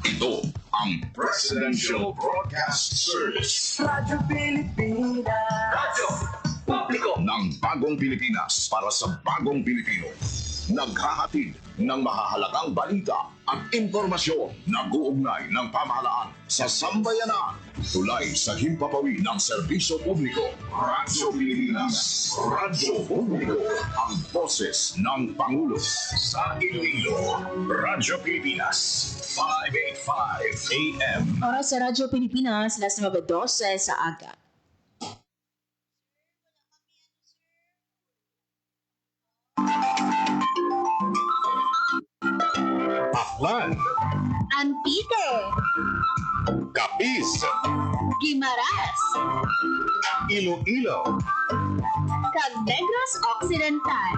Ito ang Presidential Broadcast Service. Radyo Pilipinas. Radyo Publiko ng Bagong Pilipinas para sa Bagong Pilipino. Naghahatid ng mahahalagang balita at impormasyon na guugnay ng pamahalaan sa sambayanan. Tulay sa himpapawid ng serbisyo publiko. Radyo Pilipinas. Radyo Publiko. Ang boses ng Pangulo sa Iloilo. Radyo Pilipinas. 585 AM. Oras sa Radyo Pilipinas, alas 9:12 sa aga. Aklan. Antique, Capiz. Guimaras, Iloilo. Cagdegros Occidental,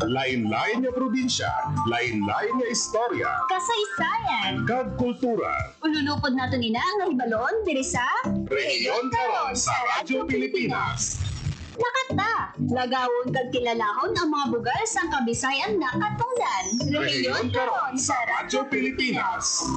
Lain-lain nga probinsya, lain-lain nga istorya, Kasaysayan, kag kultura. ululupod nato nina ang nahibalon diri sa Rehiyon karon sa Radyo Pilipinas. Nakata, lagawon kag kilalahon ang mga bugal sang Kabisayan nakatungdan. Rehiyon karon sa Radyo Pilipinas.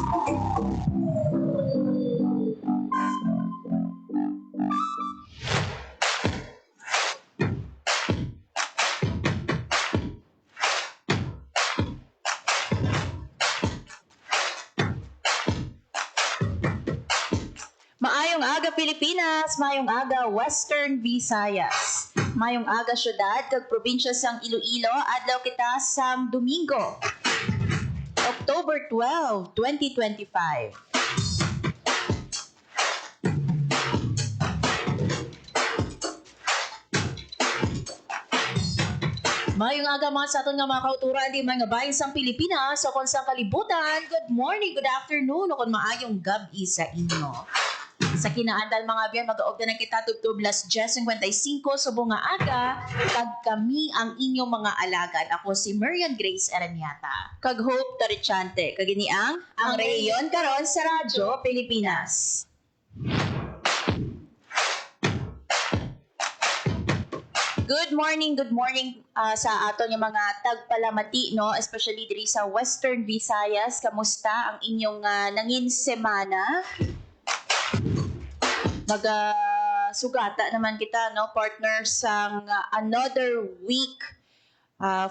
Maayong aga Pilipinas, maayong aga Western Visayas. Maayong aga syudad kag probinsya sang Iloilo, adlaw kita sang Domingo, October 12, 2025. Mayong aga mga sa aton nga mga kauturan di mga bayan sang Pilipinas o kung sa kalibutan. Good morning, good afternoon o kung maayong gabi sa inyo. Sa kinaandal mga biyan, mag-aog na kita tubtub las 10:55 sa bunga aga, kag kami ang inyong mga alagad. Ako si Marian Grace Araniata. Kag Hope Tarichante. Kag ini ang Rehiyon karon sa Radyo Pilipinas. Good morning sa aton yung mga tagpalamati, no? Especially diri sa Western Visayas. Kamusta ang inyong nangin semana? Sugata naman kita, no, partners, sang another week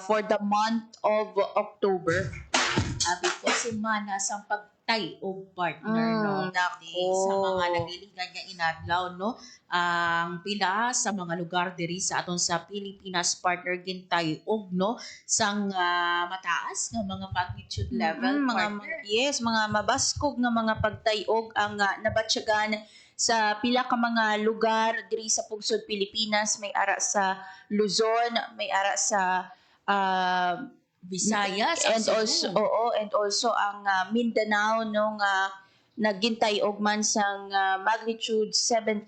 for the month of October. Abi ko semana sang pagtay o partner, no, nako. sa mga nagliligan nga inadlaw, no, ang pila sa mga lugar diri sa aton sa Pilipinas partner gintay og, no, sang mataas nga mga magnitude level, partner. Mga mabaskog nga mga pagtayog ang nabatsyagan sa pila ka mga lugar diri sa pungsod Pilipinas. May ara sa Luzon, may ara sa Visayas, and also ang Mindanao, no, nga naghintay og man sang magnitude 7.4,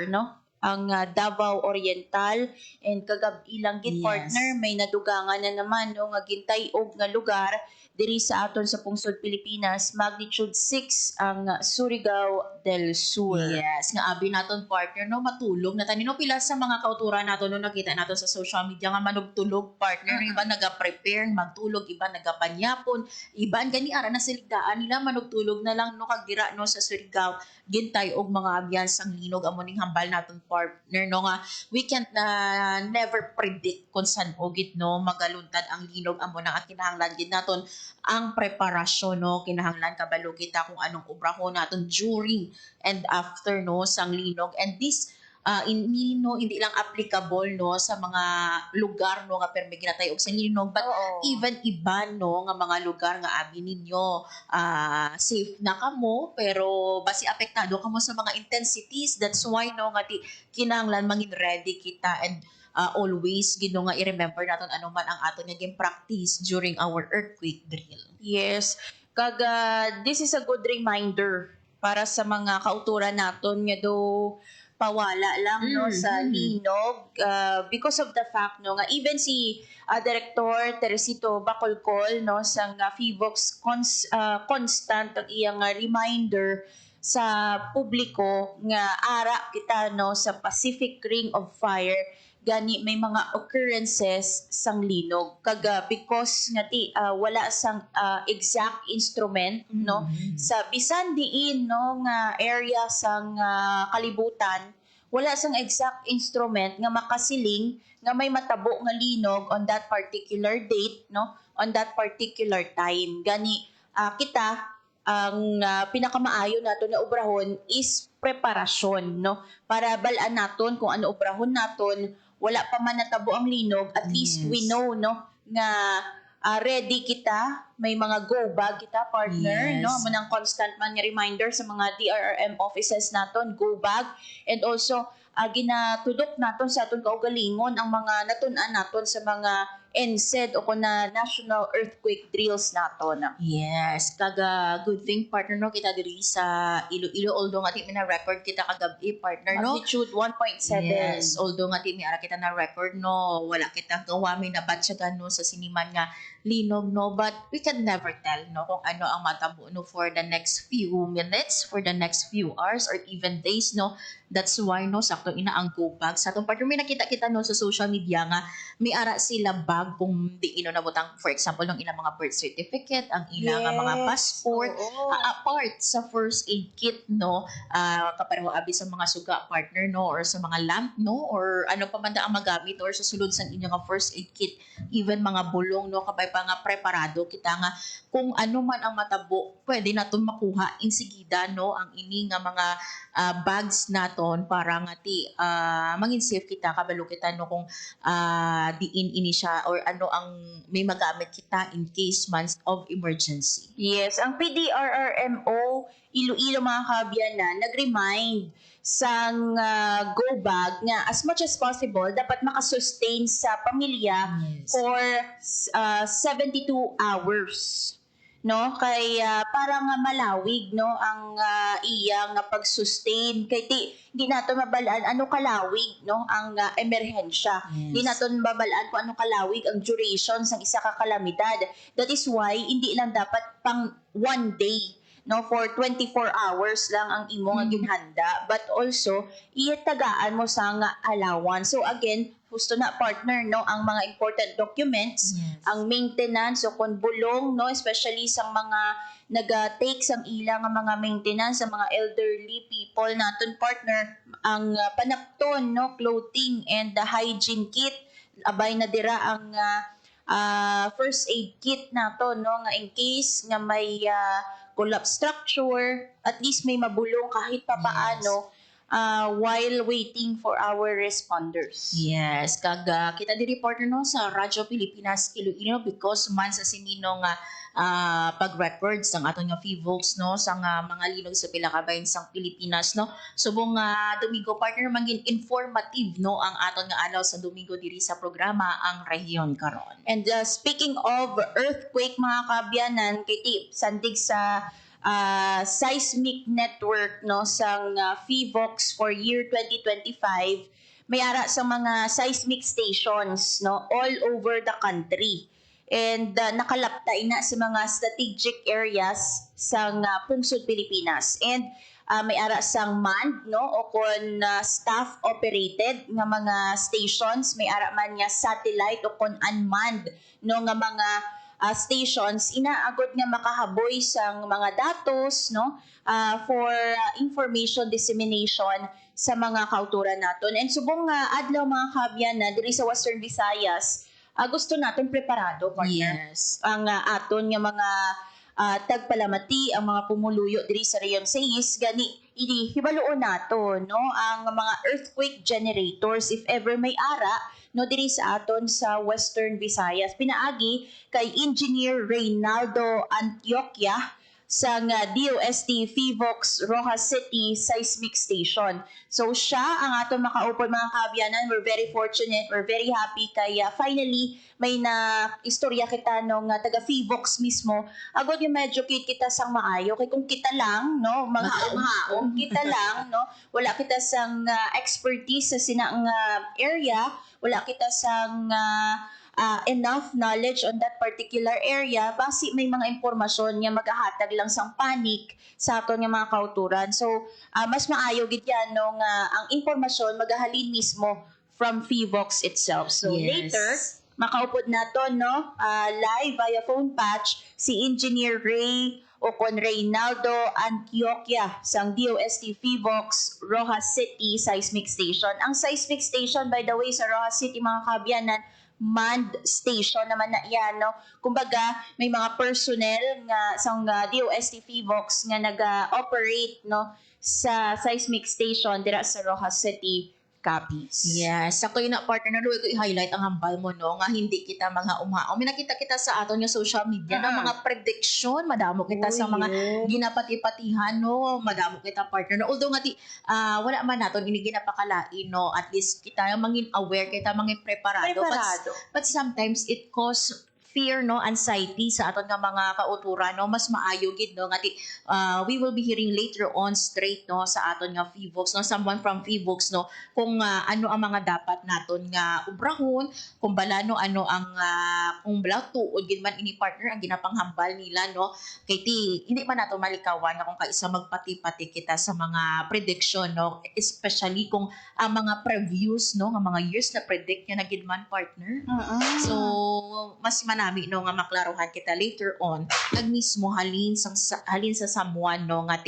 no, ang Davao Oriental, and kagab ilang git Yes. partner may nadugangan na naman, no, nga gintay og nga lugar diri sa aton sa pungsod Pilipinas, magnitude 6 ang Surigao del Sur. Yes, nga abi naton partner, no, matulog na tanino pila sa mga kauturan nato no nakita nato sa social media nga manugtulog partner, iba naga-prepare magtulog, iba nagapanyapon, iba gani ara na siligdaan nila manugtulog na lang, no, kag dira, no, sa Surigao gintay og mga abyan sang linog amo ning hambal naton partner, no, nga we can't never predict kung saan ogit, no, magaluntad ang linog amo nang kinahanglan gid naton ang preparasyon, no, kinahanglan kabalo kita kung anong obrahon naton during and after, no, sang linog. And this hindi lang applicable, no, sa mga lugar, no, nga permi ginatay og sa linog, but even iba, no, nga mga lugar nga abi ninyo safe na kamo pero basi apektado kamo sa mga intensities. That's why, no, nga kinahanglan mangin ready kita, and always gino nga i-remember naton ano man ang aton naging practice during our earthquake drill. Yes. Kag this is a good reminder para sa mga kauturan naton nga do pawala lang, no, sa linog, because of the fact, no, nga even si Director Teresito Bacolcol, no, sa FIVOX constant ang iyang reminder sa publiko nga ara kita, no, sa Pacific Ring of Fire gani may mga occurrences sang linog kaga because nga wala sang exact instrument no sa bisan diin no nga area sang kalibutan, wala sang exact instrument nga makasiling nga may matabo nga linog on that particular date no, on that particular time. Gani kita ang pinakamaayo nato na obrahon is preparasyon no, para balaan naton kung ano obrahon naton, wala pa man natabo ang linog, at least we know no nga ready kita, may mga go bag kita partner no, mo nang constant man nga reminder sa mga DRRM offices naton, go bag, and also ginatudok naton sa aton kaugalingon ang mga natun-an naton sa mga NSED o kuna National Earthquake Drills naton. Yes, kaga good thing partner no kita diri sa Iloilo, although nga di mi na record kita kagabi partner no. Magnitude 1.7. Yes, although nga di mi ara kita na record no, wala kita gawami na batsyagan no sa siniman nga linog no, but we can never tell no kung ano ang matabo no for the next few minutes, for the next few hours or even days no. That's why no sakto ina ang go bag sa atong partner. May nakita kita no sa social media nga may ara sila bag kung di ino nabutang, for example ng ilang mga birth certificate, ang ilang mga passport, apart sa first aid kit no, kapareho abi sa mga suga partner no, or sa mga lamp no, or ano pa man ang magamit, or sa sulod sa inyong first aid kit, even mga bulong no, kabay pa nga preparado kita nga kung ano man ang matabo pwede naton makuha insigida no, ang ini nga mga bags naton para nga mangin safe kita, kabalo kita no kung diin ini siya or ano ang may magamit kita in case man of emergency. Yes, ang PDRRMO Iloilo mga kabyanan nag-remind sang go bag nga as much as possible dapat makasustain sa pamilya for 72 hours no, kay para nga malawig no ang iya nga pag-sustain kay di nato mabalaan ano kalawig no ang emerhensya. Di nato mabalaan kung ano kalawig ang duration sang isa ka kalamidad. That is why hindi lang dapat pang one day no, for 24 hours lang ang imo nga ginhanda, but also iyatagaan mo sa nga allowance. So again, gusto na partner no ang mga important documents, ang maintenance o kung bulong no, especially sa mga naga-take sang ilang nga mga maintenance sa mga elderly people naton partner, ang panapton no, clothing and the hygiene kit, abay na dira ang first aid kit nato no, nga in case nga may collapse structure, at least may mabulong kahit papaano while waiting for our responders. Yes, kaga kita di reporter no sa Radyo Pilipinas Iloilo because man sa sinino nga pag-records ang aton nga FIVOLS no sa mga linog sa pila ka bahin sang Pilipinas no. Subong Domingo partner mangin informative no ang aton nga alaw sa Domingo diri sa programa ang Rehiyon karon. And speaking of earthquake mga kabyanan, kay sandig sa seismic network no sang FIVOX for year 2025, may ara sa mga seismic stations no all over the country. And nakalaptay na sa mga strategic areas sa pungsod Pilipinas. And may ara sang manned no o kon staff operated nga mga stations, may ara man nga satellite o kon unmanned no nga mga stations, inaagod nga makahaboy sang mga datos no for information dissemination sa mga kauturan naton. And subong adlaw mga kabyanan diri sa Western Visayas, gusto natin preparado partner. Yes. Ang aton nga mga tagpalamati, ang mga pumuluyo diri sa Rehiyon 6 gani hibaluon nato no ang mga earthquake generators if ever may ara no diri sa aton sa Western Visayas. Pinaagi kay Engineer Reynaldo Antioquia sa DOST FIVOX Rojas City Seismic Station. So siya ang aton makaupod mga kabyanan. We're very fortunate, we're very happy kay finally may na istorya kita nung taga FIVOX mismo. Agod yung educate kita sang maayo kay kung kita lang no mahaong kita lang no wala kita sang expertise sa sinang area, wala kita sang enough knowledge on that particular area, basi may mga impormasyon nga magahatag lang sang panic sa aton nga mga kauturan. So mas maayo gid yan no nga ang impormasyon magahalin mismo from Fivox itself. So Yes. later, makaupod na to, no? Live via phone patch, si Engineer Ray o kon Reynaldo Antioquia sang DOST Fivox Rojas City Seismic Station. Ang seismic station, by the way, sa Rojas City, mga kabyanan, manned station naman na yan, no? Kumbaga, may mga personnel nga sang DOST Fivox nga nag-operate, no, sa seismic station dira sa Rojas City, Capiz. Yes, ako yun na partner na luwi ko i-highlight ang hambal mo no nga hindi kita mga umhaon. May nakita kita sa aton yung social media ng mga prediction, madamo kita sa mga ginapati-patihan no, madamo kita partner. No, although nga wala man naton ini ginapakalain no, at least kita mangin aware kita mangin preparado. But sometimes it cause fear no, anxiety sa aton nga mga kauturan no, mas maayo gid no nga we will be hearing later on straight no sa aton nga Fivox no, someone from Fivox no, kung ano ang mga dapat naton nga ubrahon, kung bala no ano ang kung bala tuod gid man ini partner ang ginapanghambal nila no, kay hindi man nato malikawan nga kung kaisa magpati-pati kita sa mga prediction no, especially kung ang mga previews no nga mga years na predict niya na gid man partner. So mas manami no nga maklaruhan kita later on ag mismo halin sa someone no nga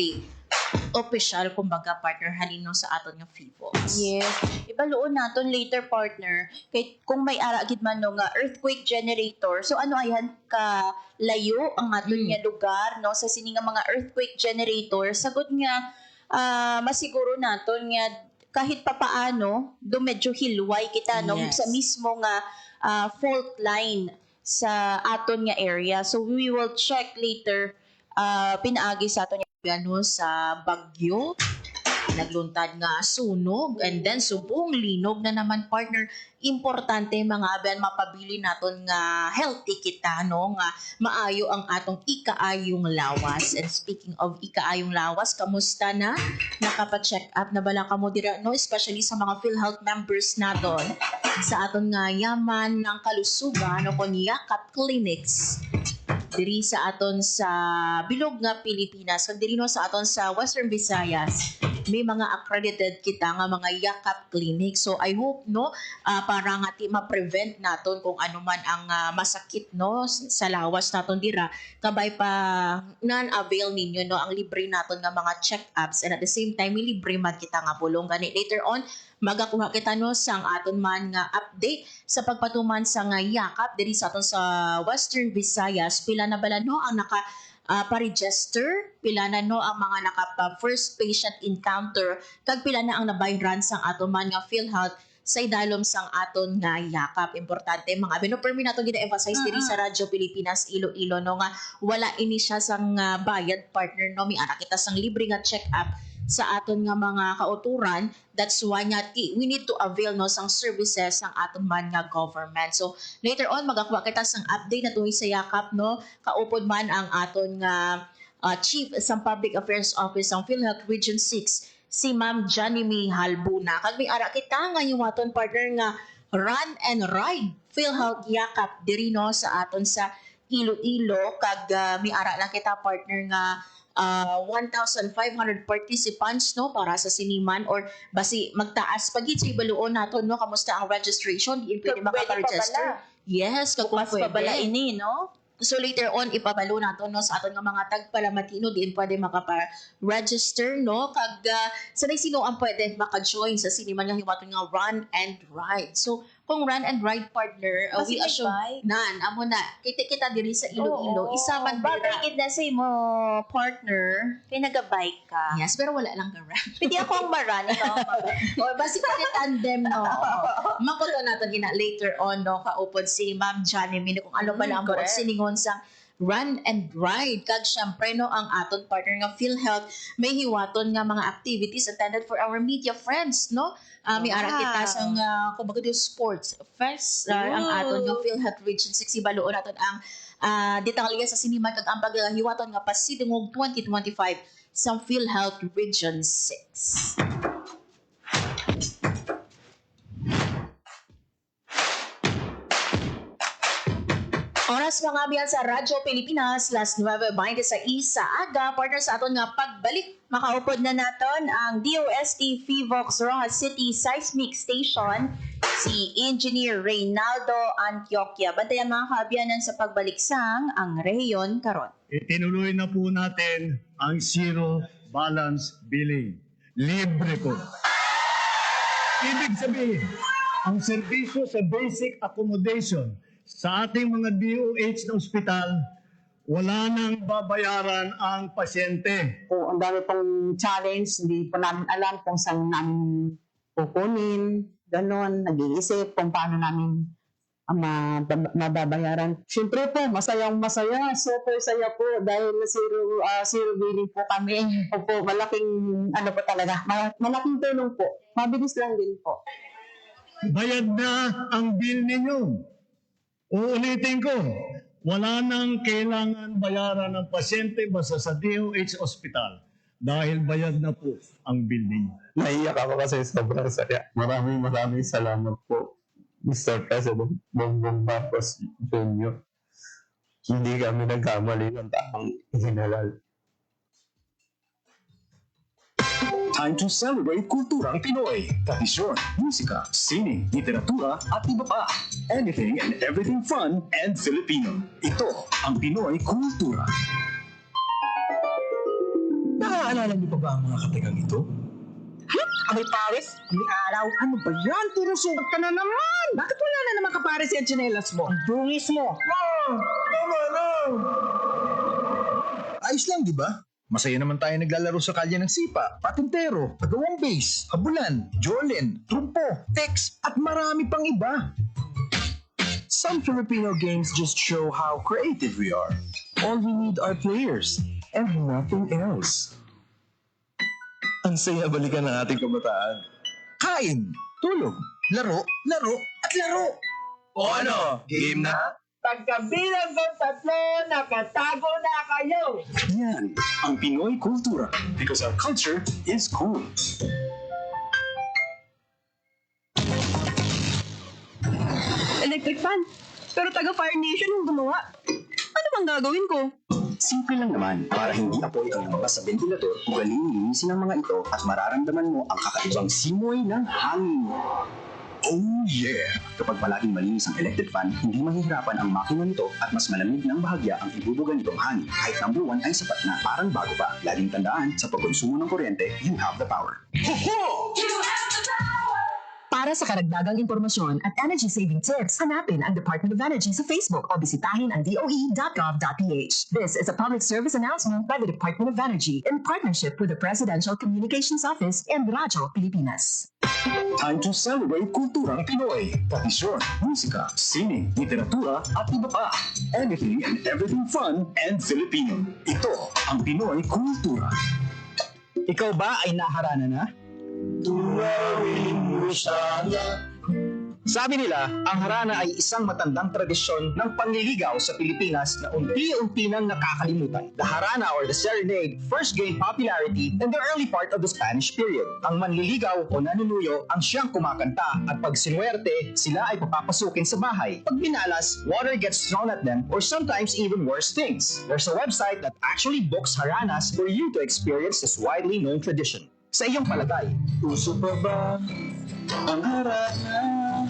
official kumbaga partner halin no sa aton nga Fivox. Yes. Ibaluon naton later partner kay kung may ara gid man no nga earthquake generator. So ano ayan ka layo ang aton nga lugar no sa sini nga mga earthquake generator sagod nga masiguro naton nga kahit papaano do medyo hilway kita no Yes. sa mismo nga fault line sa aton nga area. So we will check later pinaagi sa aton Ano sa Bagyo, nagluntad nga sunog and then subong linog na naman partner. Importante mga aban mapabili naton nga healthy kita no nga maayo ang atong ikaayong lawas. And speaking of ikaayong lawas, kamusta na? Nakapa-check up na bala kamo dira no, especially sa mga PhilHealth members naton sa aton nga yaman ng kalusugan o kon Yakap Clinics diri sa aton sa bilog nga Pilipinas kag diri no sa aton sa Western Visayas may mga accredited kita nga mga Yakap Clinic. So I hope no para nga ma-prevent naton kung ano man ang masakit no sa lawas naton dira kabay pa non-avail ninyo no ang libre naton nga mga check-ups and at the same time libre man kita nga pulong gani later on magakuha kita no sang aton man nga update sa pagpatuman sa nga Yakap diri sa aton sa Western Visayas. Pila na bala no ang naka pa-register, pila na no ang mga first patient encounter, kag pila na ang nabayran sang aton man nga PhilHealth sa idalom sang aton nga Yakap. Importante mga abino permi nato gina-emphasize diri sa Radyo Pilipinas Iloilo no nga wala ini siya sang bayad partner no, mi ana kita sang libre nga check-up sa aton nga mga kauturan. That's why nga we need to avail no sang services sang aton man nga government. So later on magakuha kita sang update na tuwi sa Yakap no, kaupod man ang aton nga Chief sa Public Affairs Office ng PhilHealth Region 6 si Ma'am Janime Halbuna. Kag may ara kita nga yung aton partner nga Run and Ride PhilHealth Yakap diri no sa aton sa Iloilo. Kag may ara lang kita partner nga 1,500 participants no para sa siniman or basi magtaas pagit sa ibaluon naton no kamusta ang registration di pwede maka-register. Yes, kag kung Bukas pa bala ini no. So later on ipabalo nato no sa aton nga mga tagpalamatino diin pwede makapa-register no kag sanay sino ang pwede maka-join sa siniman nga hiwaton nga Run and Ride. So kung Run and Ride partner we assume amo na kita diri sa Iloilo isa man dira. Bagay na sa imo partner kay nagabike ka. Yes, pero wala lang ka run. Pwede ako ang maran ikaw. O basi pa tandem no. Makuto natin ina later on no kaupod si Ma'am Janime kung ano pala ang buot siningon sa Run and Ride. Kag syempre no ang aton partner nga PhilHealth may hiwaton nga mga activities attended for our media friends no. May ara kita sang kumbaga sports fest ang aton nga PhilHealth Region 6 ibaluon naton ang detalye sa sinima kag ang paghiwaton nga pasidungog 2025 sa PhilHealth Region 6. Oras mga biyan sa Radyo Pilipinas, Las 9:20 sa isa aga, partner sa aton nga pagbalik. Makaupod na naton ang DOST Fivox Rojas City Seismic Station si Engineer Reynaldo Antioquia. Bantayan mga kaabyanan sa pagbaliksang ang rehiyon karon. Itinuloy na po natin ang zero balance billing. Libre po. Ibig sabihin, ang serbisyo sa basic accommodation sa ating mga DOH na ospital, wala nang babayaran ang pasyente. Po, ang dami pong challenge, hindi po namin alam kung saan namin kukunin, ganon, nag-iisip kung paano namin mababayaran. Siyempre po, masayang masaya, super saya po dahil zero billing po kami. Po, malaking, ano po talaga, malaking tulong po. Mabilis lang din po. Bayad na ang bill ninyo. Uulitin ko, wala nang kailangan bayaran ng pasyente basta sa DOH Hospital dahil bayad na po ang bill ninyo. Naiyak ako kasi sobrang saya. Maraming salamat po, Mr. President Bongbong Marcos Jr. Hindi kami nagkamali ng taong hinalal. Time to celebrate kulturang Pinoy. Tradisyon, musika, sining, literatura at iba pa. Anything and everything fun and Filipino. Ito ang Pinoy Kultura. Naaalala niyo pa ba ang mga katagang ito? Abay Paris, may araw. Ano ba yan? Puro sukat ka na naman. Bakit wala na naman kapares yung tsinelas mo? Ang dungis mo. Tama na! Ayos lang, di ba? Masaya naman tayo naglalaro sa kalye ng sipa, patintero, pagawang base, habulan, jolin, trumpo, text, at marami pang iba. Some Filipino games just show how creative we are. All we need are players and nothing else. Ang saya balikan ng ating kabataan. Kain, tulog, laro, at laro. O ano, game na? Pagkabilang ko 3, nakatago na kayo. Yan ang Pinoy Kultura. Because our culture is cool. Electric fan. Pero taga Fire Nation yung gumawa. Ano bang gagawin ko? Simple lang naman, para hindi apoy ang lumabas sa ventilador, ugaling linisin ang mga ito at mararamdaman mo ang kakaibang simoy ng hangin. Oh yeah! Kapag palaging malinis ang electric fan, hindi mahihirapan ang makina nito at mas malamig ng bahagya ang ibubuga nitong hangin. Kahit number 1 ay sapat na, parang bago pa. Laging tandaan, sa pagkonsumo ng kuryente, you have the power. Para sa karagdagang impormasyon at energy-saving tips, hanapin ang Department of Energy sa Facebook o bisitahin ang doe.gov.ph. This is a public service announcement by the Department of Energy in partnership with the Presidential Communications Office and Radyo Pilipinas. Time to celebrate kulturang Pinoy. Tradisyon, musika, sining, literatura at iba pa. Anything and everything fun and Filipino. Ito ang Pinoy Kultura. Ikaw ba ay naharana na? Sabi nila, ang harana ay isang matandang tradisyon ng panliligaw sa Pilipinas na unti-unti nang nakakalimutan. The harana or the serenade first gained popularity in the early part of the Spanish period. Ang manliligaw o nanunuyo ang siyang kumakanta at pag sinuwerte, sila ay papapasukin sa bahay. Pag binalas, water gets thrown at them or sometimes even worse things. There's a website that actually books haranas for you to experience this widely known tradition. Sa iyong palagay, Uso pa ba ang harana?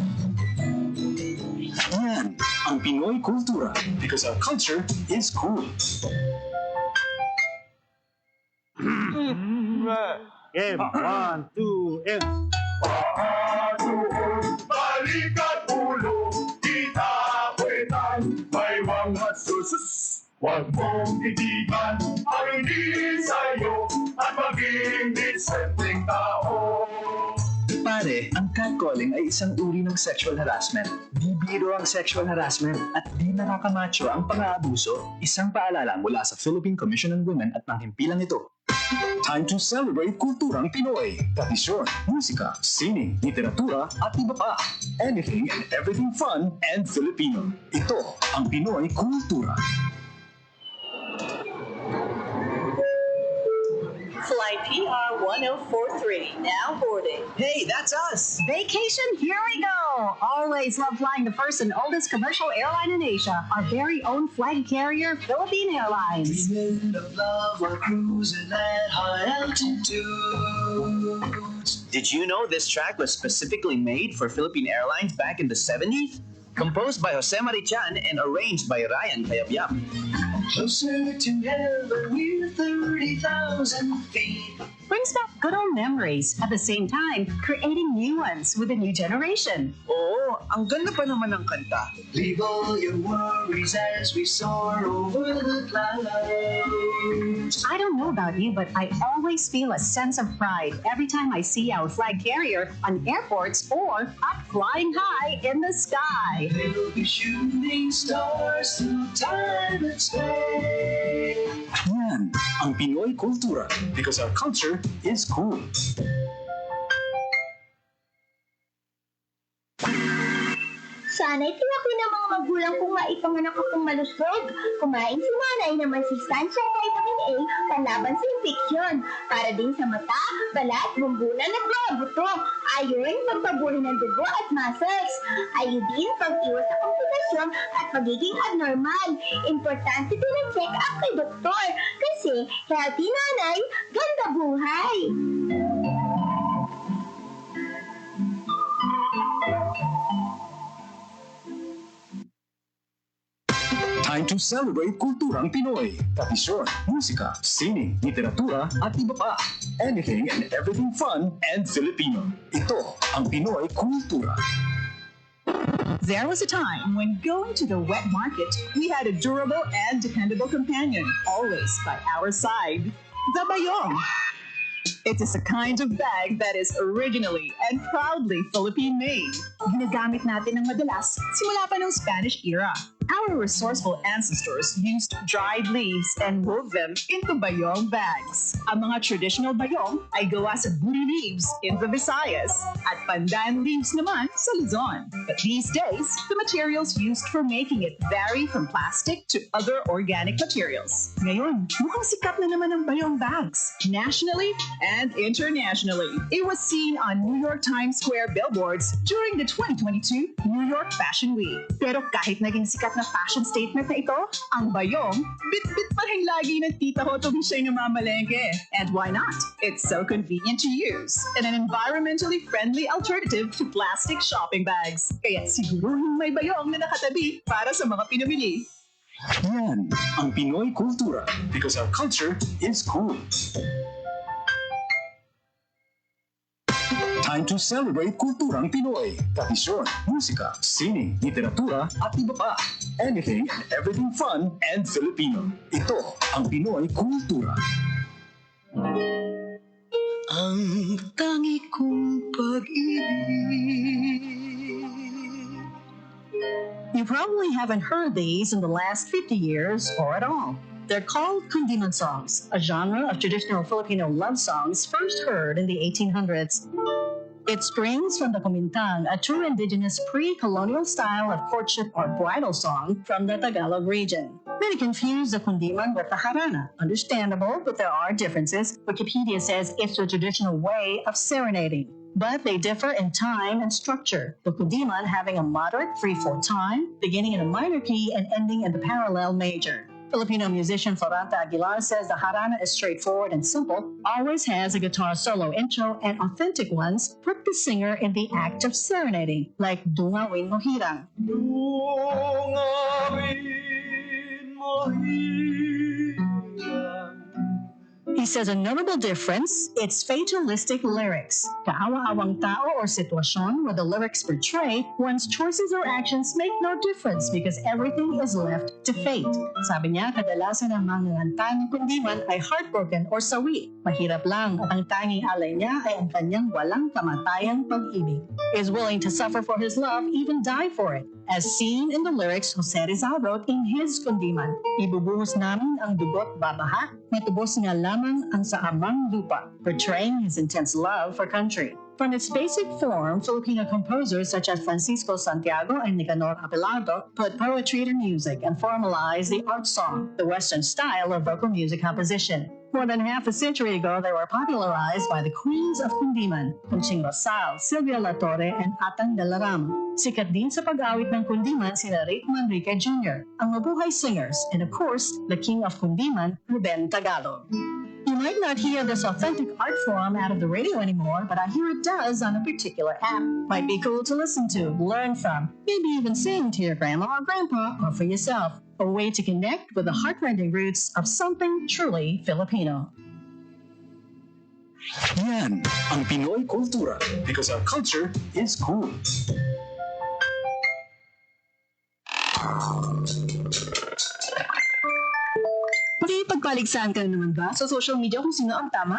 Yan ang Pinoy Kultura. Because our culture is cool. Game, 1, 2, and... Balikat ulo, kita kwetan, may mga susus. Huwag mong titigan ang hindi sa'yo at maging disenteng tao. pare, ang catcalling ay isang uri ng sexual harassment. Di biro ang sexual harassment at di nakakamacho ang pang-aabuso. Isang paalala mula sa Philippine Commission on Women at panghimpilang ito. Time to celebrate kulturang Pinoy. Tradisyon, musika, sining, literatura at iba pa. Anything and everything fun and Filipino. Ito ang Pinoy Kultura. Flight PR 1043, now boarding. Hey, that's us! Vacation, here we go! Always love flying the first and oldest commercial airline in Asia, our very own flag carrier, Philippine Airlines. Dreaming of love while cruising at high altitudes. Did you know this track was specifically made for Philippine Airlines back in the 70s? Composed by Jose Marichan and arranged by Ryan Cayabyab. Closer to heaven, we're 30,000 feet. Brings back good old memories, at the same time, creating new ones with a new generation. Oo, ang ganda pa naman ng kanta. Leave all your worries as we soar over the clouds. I don't know about you, but I always feel a sense of pride every time I see our flag carrier on airports or up flying high in the sky. We'll be shooting stars through time and space. Yan, ang Pinoy kultura, because our culture is cool. Sana'y tinapin ng mga magulang kung maipanganak akong malusog. Kumain si nanay ng masustansyang vitamin A panlaban sa infeksyon. Para din sa mata, balat, bumbunan at mga buto. Iron, pagpaburi ng dugo at muscles. Ayodin, pag-iwas sa komplikasyon at pagiging abnormal. Importante din ang check-up kay doktor. Kasi healthy nanay, ganda buhay. Time to celebrate kulturang Pinoy. Tradisyon, musika, sining, literatura, at iba pa. Anything and everything fun and Filipino. Ito ang Pinoy kultura. There was a time when going to the wet market, we had a durable and dependable companion, always by our side. The bayong. It is a kind of bag that is originally and proudly Philippine-made. Ginagamit natin ng madalas simula pa ng Spanish era. Our resourceful ancestors used dried leaves and wove them into bayong bags. Ang mga traditional bayong ay gawa sa buri leaves in the Visayas at pandan leaves naman sa Luzon. But these days, the materials used for making it vary from plastic to other organic materials. Ngayon, mukhang sikat na naman ang bayong bags, nationally and internationally. It was seen on New York Times Square billboards during the 2022 New York Fashion Week. Pero kahit naging sikat na fashion statement na ito, ang bayong, bit-bit pa rin lagi ng tita ko tuwing siya'y namamalengke. And why not? It's so convenient to use and an environmentally friendly alternative to plastic shopping bags. Kaya siguruhin may bayong na nakatabi para sa mga pinamili. Yan, ang Pinoy kultura, because our culture is cool. Time to celebrate kulturang Pinoy. Tradisyon, musika, sining, literatura, at iba pa. Anything and everything fun and Filipino. Ito ang Pinoy kultura. Ang tangi kong pag-ibig. You probably haven't heard these in the last 50 years or at all. They're called kundiman songs, a genre of traditional Filipino love songs first heard in the 1800s. It springs from the kumintang, a true indigenous pre-colonial style of courtship or bridal song from the Tagalog region. Many confuse the kundiman with the harana. Understandable, but there are differences. Wikipedia says it's a traditional way of serenading, but they differ in time and structure. The kundiman having a moderate 3/4 time, beginning in a minor key and ending in the parallel major. Filipino musician Floranta Aguilar says the harana is straightforward and simple, always has a guitar solo intro, and authentic ones put the singer in the act of serenading, like Dungawin Mohirang. Dungawin Mohirang. He says a notable difference, it's fatalistic lyrics. Kaawa-awang tao or sitwasyon where the lyrics portray one's choices or actions make no difference because everything is left to fate. Sabi niya, kadalasan ang mga nganta ng kundiman ay heartbroken or sawi. Mahirap lang at ang tanging alay niya ay ang kanyang walang kamatayang pag-ibig. Is willing to suffer for his love, even die for it. As seen in the lyrics Jose Rizal wrote in his kundiman, ibubuhos namin ang dugot babaha, matubos nga lamang ang sa amang lupa, portraying his intense love for country. From its basic form, Filipino composers such as Francisco Santiago and Nicanor Abelardo put poetry to music and formalized the art song, the Western style of vocal music composition. More than half a century ago, they were popularized by the queens of Kundiman, Conching Rosal, Silvia La Torre, and Atang de la Rama. Sikat din sa pag-awit ng Kundiman sina Rick Manrique Jr., ang Mabuhay Singers, and of course, the king of Kundiman, Ruben Tagalog. You might not hear this authentic art form out of the radio anymore, but I hear it does on a particular app. Might be cool to listen to, learn from, maybe even sing to your grandma or grandpa or for yourself. A way to connect with the heartrending roots of something truly Filipino. Yan ang Pinoy kultura because our culture is cool. Pakipagpaligsahan ka na naman ba sa social media kung sino ang tama?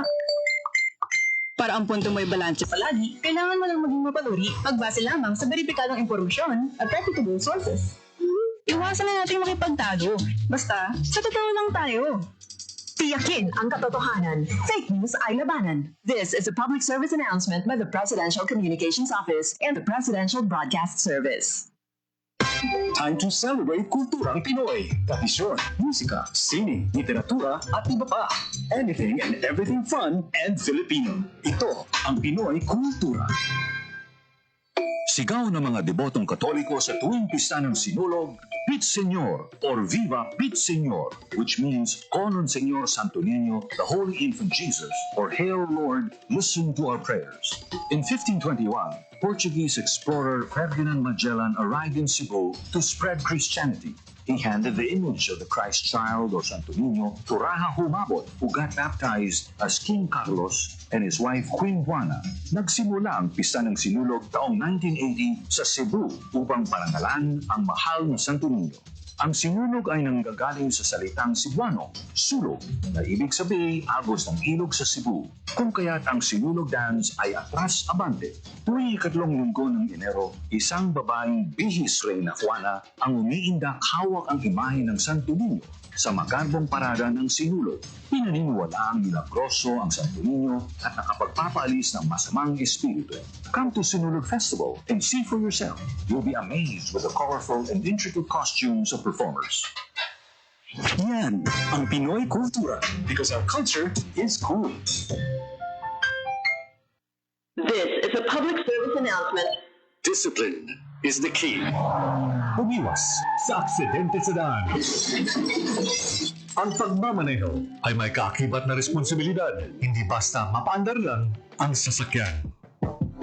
Para ang punto mo'y balanse palagi, kailangan mo lang maging mapanuri, magbase lamang sa beripikadong impormasyon at reputable sources. Iwasan na natin makipagtago. Basta, sa totoo lang tayo. Tiyakin ang katotohanan. Fake news ay labanan. This is a public service announcement by the Presidential Communications Office and the Presidential Broadcast Service. Time to celebrate kulturang Pinoy. Tradisyon, musika, sining, literatura, at iba pa. Anything and everything fun and Filipino. Ito ang Pinoy kultura. Sigaw ng mga debotong Katoliko sa tuwing pista ng Sinulog, Pit Señor or Viva Pit Señor, which means Call on Señor Santo Niño, the Holy Infant Jesus, or Hail Lord, listen to our prayers. In 1521, Portuguese explorer Ferdinand Magellan arrived in Cebu to spread Christianity. He handed the image of the Christ child or Santo Niño to Raja Humabon, who got baptized as King Carlos and his wife Queen Juana. Nagsimula ang pista ng Sinulog taong 1980 sa Cebu upang parangalan ang mahal na Santo Niño. Ang sinulog ay nanggagaling sa salitang Cebuano, sulog, na ibig sabihin agos ng ilog sa Cebu. Kung kaya't ang sinulog dance ay atras abante. Tuwing ikatlong linggo ng Enero, isang babaeng bihis Reyna Juana ang umiindak hawak ang imahe ng Santo Niño sa magarbong parada ng sinulog. Pinaniniwala ang milagroso ang Santo Niño at nakapagpapaalis ng masamang espiritu. Come to Sinulog Festival and see for yourself. You'll be amazed with the colorful and intricate costumes of performers. Yan ang Pinoy kultura because our culture is cool. This is a public service announcement. Discipline is the key. Umiwas sa aksidente sa daan. Ang pagmamaneho ay may kaakibat na responsibilidad. Hindi basta mapaandar lang ang sasakyan.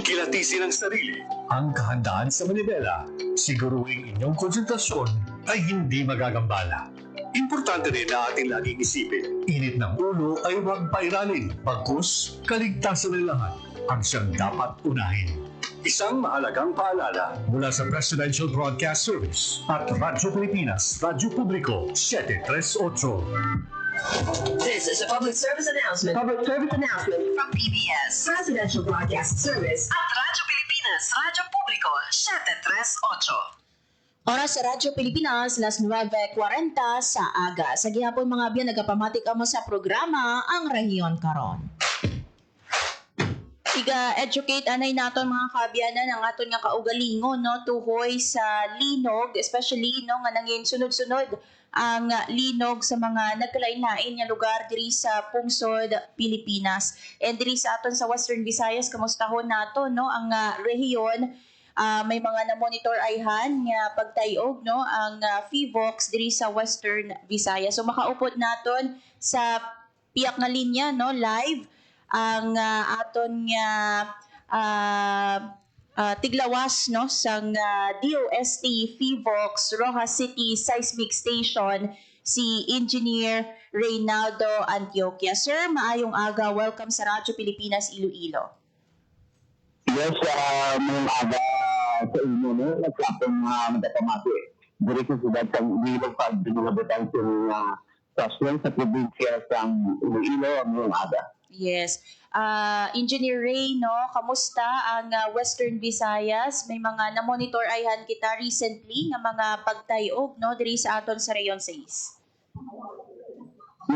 Kilatisin ang sarili. Ang kahandaan sa manibela. Siguruing inyong konsentrasyon ay hindi magagambala. Importante rin na ating laging isipin. Init ng ulo ay huwag pairalin. Pagkus, kaligtasan ng lahat ang siyang dapat unahin. Isang mahalagang paalala mula sa Presidential Broadcast Service at Radyo Pilipinas, Radyo Publiko, 738. This is a public service announcement. Public service announcement from PBS, Presidential Broadcast Service at Radyo Pilipinas, Radyo Publiko, 738. Oras sa Radyo Pilipinas, las 9:40 sa aga. Sa gihapon mga biyan, nagapamatik amo sa programa ang Rehiyon Karon. Iga-educate anay naton mga kabyanan ang aton nga kaugalingon no tuhoy sa linog, especially no nga nangin sunod-sunod ang linog sa mga nagkalain-lain nga lugar diri sa pungsod Pilipinas. And diri sa aton sa Western Visayas, kamustahon nato no ang rehiyon. May mga na-monitor ayhan nga pagtayog no ang FIVOX diri sa Western Visayas. So makaupod naton sa piyak nga linya no live ang aton nga tiglawas no sang DOST FIVOX Rojas City Seismic Station si Engineer Reynaldo Antioquia. Sir, maayong aga. Welcome sa Radyo Pilipinas Iloilo. Yes, mayong aga sa inyo no, nagkapong magpapamati. Diri ko sila sa Iloilo pag binabutang sa sa probinsya sa Iloilo mayong aga. Yes. Engineer Ray, no, kamusta ang Western Visayas? May mga na-monitor ayhan kita recently nga mga pagtayog no diri sa aton sa Rayon 6.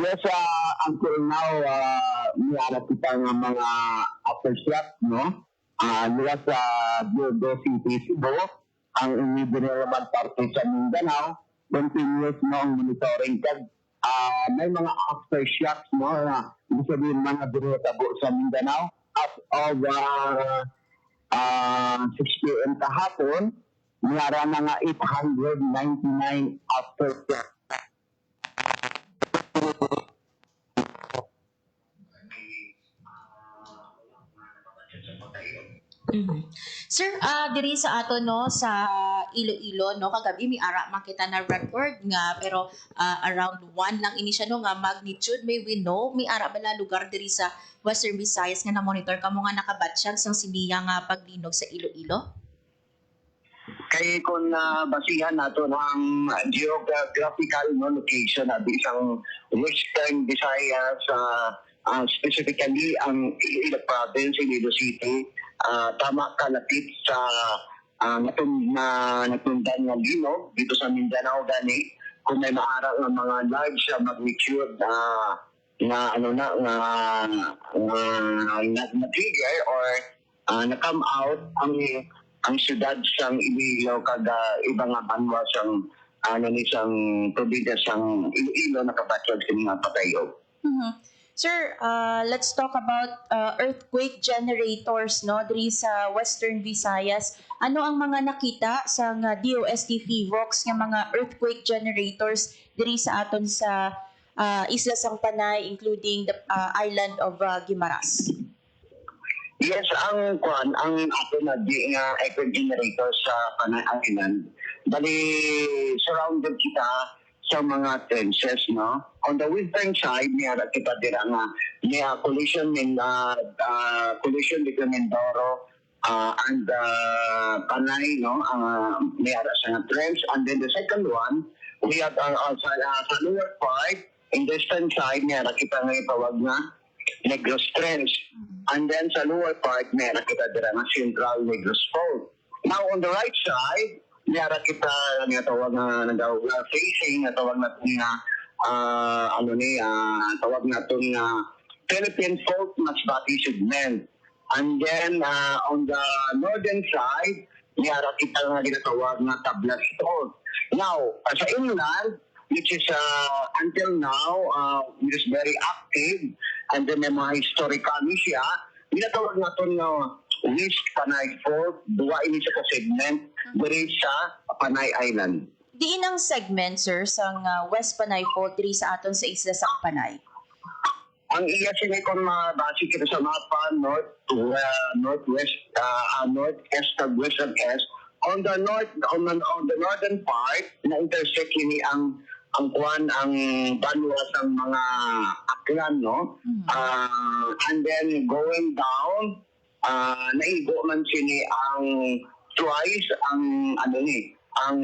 Yes, until now, niarap kita ng mga aftershock, no? mula sa Biodo City, Cebu, ang Environment Party sa Mindanao, continuous no ang monitoring kag may mga aftershocks no na ibig sabihin mga binatabo sa Mindanao as of 6 p.m. kahapon mayroon na nga 899 aftershocks. Sir, diri sa ato no sa Iloilo no kagabi mi ara makita na record nga pero around 1 lang ini siya no nga magnitude may we know mi ara bala lugar diri sa Western Visayas nga na monitor kamo nga nakabatsyag sang siniya nga paglinog sa Iloilo. Kay kung basihan nato ng geographical no, location at isang Western Visayas specifically ang Iloilo Province, Iloilo City, tama kalapit sa natundan nga linog dito sa Mindanao gani kung may maarang ng mga large magnitude na trigger or na-come out ang siyudad sang Iloilo kada ibang nga banwa sang isang probinsya sang Iloilo nakabatyag sa mga patayo. Sir, let's talk about earthquake generators no diri sa Western Visayas. Ano ang mga nakita sa DOST FIVOX nga mga earthquake generators diri sa aton sa Isla Sang Panay including the island of Guimaras? Yes, ang ato na di nga earthquake generator sa Panay Island. Bali surrounded kita sa mga trenches, no? On the western side, niya kita dira nga niya collision between Mindoro and Panay, no? Niya sa trench. And then the second one, we have sa lower part, in the eastern side, niya kita nga itawag na Negros Trench. And then sa lower part, niya kita dira nga Central Negros Fault. Now, on the right side, niyara kita tawag na facing tawag natin nga tawag natin Philippine Fault Masbate segment. And then on the northern side niyara kita nga ginatawag na Tablas Fault. Now sa inland which is until now it is very active and then may mga historical siya ginatawag natin nga West Panay Fault, duwa ini sa segment diri sa Panay Island. Diin ang segment, sir, sa West Panay Fault diri sa aton sa Isla Sang Panay? Ang iya sini kung mabasi kita sa mapa, northwest kag west and east. On the northern part, na-intersect ini ang banwa sang mga aklan, no? And then going down, naigo man sini ang twice ang ang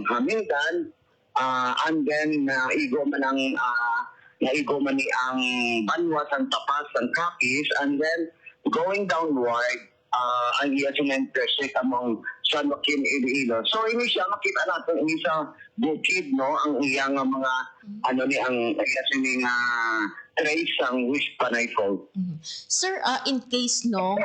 Hamilton and then naigo man ni ang Banwa sang Tapas sang Capiz and then going downward ang iya intersect among San Joaquin Iloilo. So ini siya makita natin ini sa bukid no ang iyang mga ang iya sini nga trace ang West Panay Fault. Sir, in case no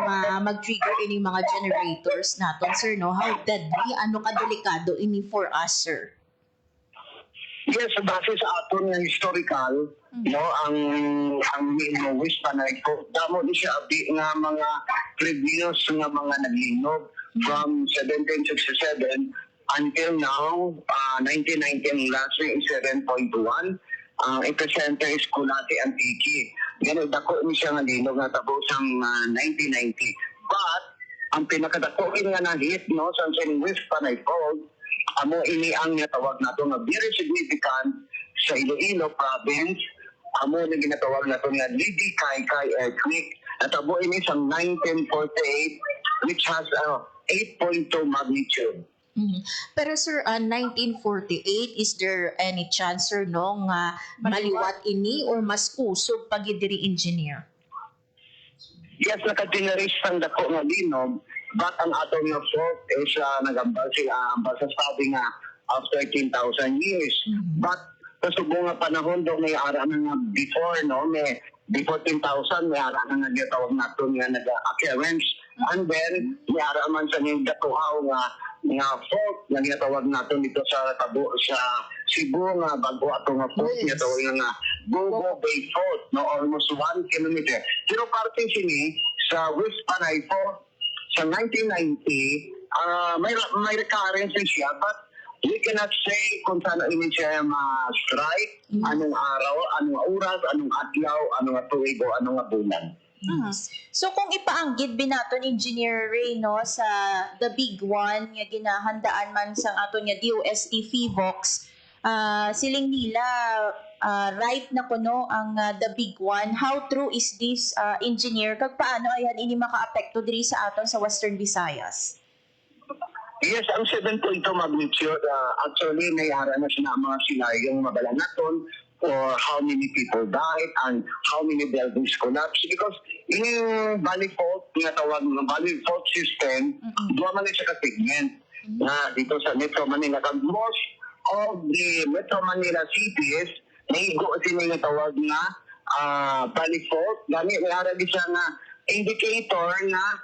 mag-trigger ini mga generators naton sir no how deadly ano kadelikado ini for us sir? Yes, base sa aton nga historical no ang West Panay Fault damo di siya abi nga mga previous nga mga naglinog from 1767 until now 1919 last year is 7.1. Epicenter is Kulati Antique. Ganun, dako ni siya nga linog nga tabosang 1990. But, ang pinakadako nga na-hit, no, sa West Panay Fault, amo ini ang natawag nato nga very significant sa Iloilo Province. Amo na ginatawag nato nga Lidi Kaykay earthquake. Natabo ini sa 1948, which has 8.2 magnitude. Pero sir, 1948, is there any chance sir no nga maliwat ini or mas kusog pag diri engineer? Yes, naka-generate ang dako nga linog, but ang atong nga fault is nagambal sila ambal sa sabi nga after 13,000 years. But kasubo nga panahon do may ara na nga before no may before 10,000 may ara na nga gitawag naton nga nag-occurrence And then, mayara man sa niyong datuhaw nga fault na ginatawag natin dito sa Cebu nga bago ato nga fault, ginatawag nga Bugo Bay Fault, no, almost 1 kilometer. Pero parte sini sa West Panay Fault sa 1990, may recurrence siya, but we cannot say kung saan ini siya ma-strike, anong araw, anong oras, anong adlaw, anong tuig o anong bulan. So kung ipaanggid binaton Engineer Ray no sa the big one nga ginahandaan man sang aton nga DOST FIVOX, siling nila right na kuno ang the big one. How true is this, engineer? Kag paano ayan ini makaapekto diri sa aton sa Western Visayas? Yes, ang 7.2 magnitude, actually mayara na siya mga scenario mabala naton or how many people died and how many buildings collapsed because in Valley Fault, tinatawag ng Valley Fault system, duwa man siya ka-segment na dito sa Metro Manila. Kag most of the Metro Manila cities, naigo sila nga tawag na Valley Fault. Gani, mayara di siya nga indicator na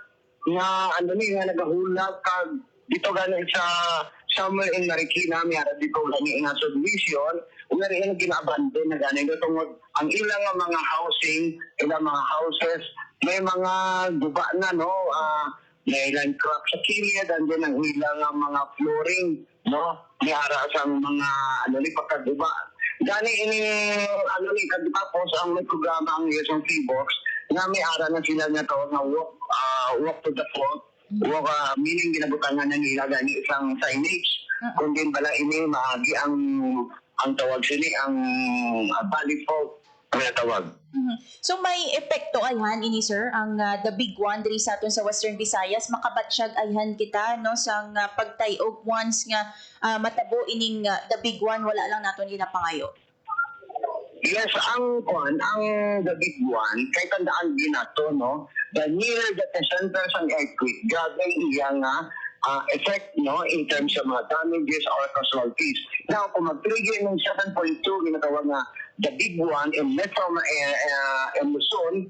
nagahulag kag dito gani sa somewhere in Marikina, mayara dito gani nga subdivision, wala rin gina-abandon na gani. Tungod ang ilang mga housing, ilang mga houses, may mga guba na, no? May ilang crack sa kilid, and then ang ilang mga flooring, no? Mayara sa mga, pagkaguba. Gani ini, tapos ang may programa ang isang FIVOX, na may ara na sila na tawag na walk to the fault. Walk, meaning ginabutangan na nila gani isang signage. Kung din pala ini maagi ang tawag sini ang Valley Fault kaya tawag. So may epekto ayhan ini sir ang the big one diri sa aton sa Western Visayas, makabatsyag ayhan kita no sang pagtayog once nga matabo ining the big one, wala lang naton ginapangayo. Yes, ang the big one, kay tandaan din nato, no, the nearer the center sa earthquake, grabe iyang effect, no, in terms of mga damages or casualties. Now, kung mag-trigger ng 7.2, ginatawag nga the big one in Metro Luzon,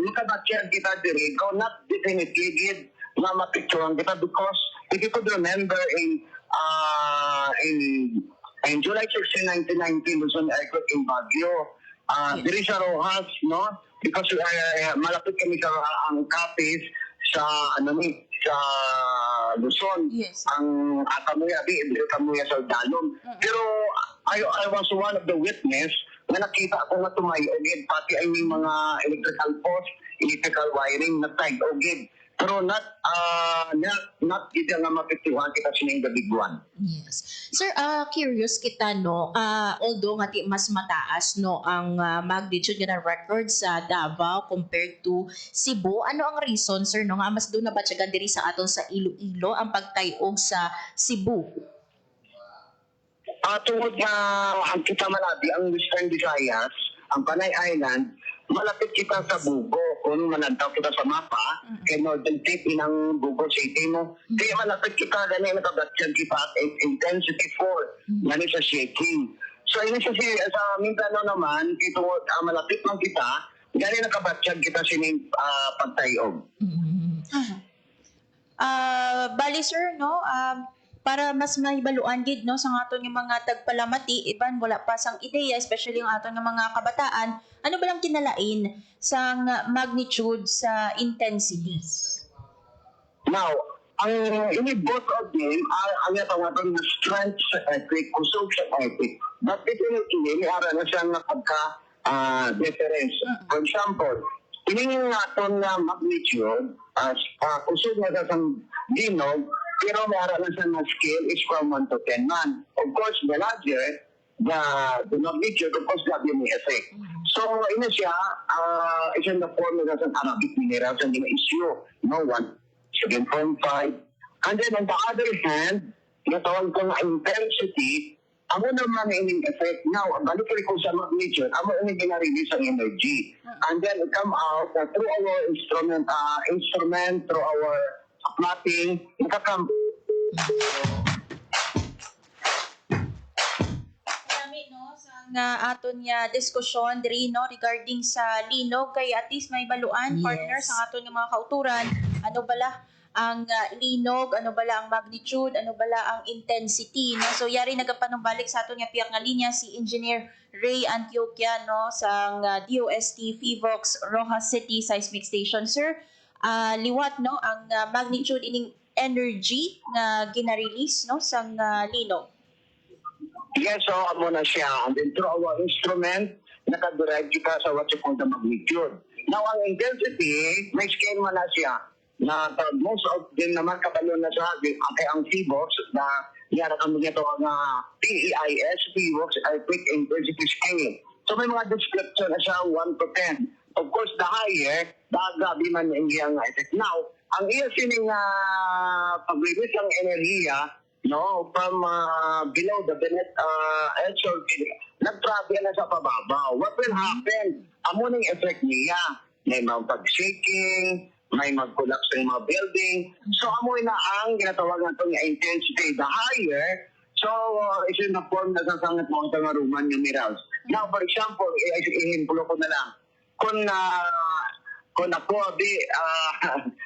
makabatyag kita diri, not definitive na mapicturean kita because if you could remember in July 16, 1990, Luzon earthquake in Baguio. Diri sa Rojas, no? Because malapit kami sa ang Capiz sa sa Luzon. Yes. Ang Akamuya, Kamuya sa Dalom. Pero I was one of the witness na nakita ko na tumayogid pati ay may mga electrical post, electrical wiring na tayogid. Pero not kita nga mapiktuhan kita sining the big one. Yes. Sir, curious kita, no, although nga mas mataas, no, ang magnitude nga na record sa Davao compared to Cebu, ano ang reason, sir, no, nga mas doon na batyagan diri sa aton sa Iloilo ang pagtayog sa Cebu? Tungod nga ang kita malabi ang Western Visayas, ang Panay Island, malapit kita sa Bugo. Kung manantaw kita sa mapa, kay Northern Tip inang Bugo City mo. Kaya malapit kita, gani nakabatyan kita at intensity 4, gani sa shaking. So, ini sa Mindanao naman, ito malapit lang kita, gani nakabatyan kita sining pagtayog. Bali sir, no, para mas mahibaluan gid no sa aton nga mga tagpalamati, iban wala pa sang ideya, especially yung aton nga mga kabataan, ano ba lang kinalain sa magnitude sa intensity? Now, ang ini both of them ang tawag na strength earthquake, kusog sa earthquake. But ito ini ara na siyang difference. For example, ini aton na magnitude kusog na sa dinog, pero may ara na siyang scale is from 1 to 10 man. Of course, the larger the magnitude, of course, grabe may effect. So, ina siya, is in the form of an Arabic minerals and the issue, no, 7.5. And then, on the other hand, natawag ko nga intensity, amo naman yung effect. Now, balik ko sa magnitude, amo yung gina-release ang energy. And then, it come out through our instrument, through our mapping, nakakam. aton nga diskusyon diri no regarding sa linog kay at least may baluan partner sa aton nga mga kauturan ano bala ang linog, ano bala ang magnitude, ano bala ang intensity no. So yari nagapanumbalik sa aton nga piyak nga linya si Engineer Ray Antioquia no sa DOST Fivox Rojas City Seismic Station. Sir, liwat no ang magnitude ining energy nga gina-release no sa linog. Yes, so amo na siya. And then through our instrument, nakaderive kita sa what you call the magnitude. Now, ang intensity, may scale man na siya. Na most of them naman kabalo na siya. Kaya ang PVOX na yara kami nito ang PEIS, PVOX, Earthquake Intensity Scale. So may mga description na siya 1 to 10. Of course, the higher, grabe man yung iyang effect. Now, ang iya sining pag-release ng enerhiya, no, from below the Bennett edge or nag-travel na sa pababa. What will happen? Amo ning effect niya. May mga pag-shaking, may mag-collapse ng mga building. So amo na ang ginatawag nato nga intensity. The higher, so is in the form na sasangat mo sa mga Roman numerals. Now, for example, ihimpulo ko na lang. Kung ako,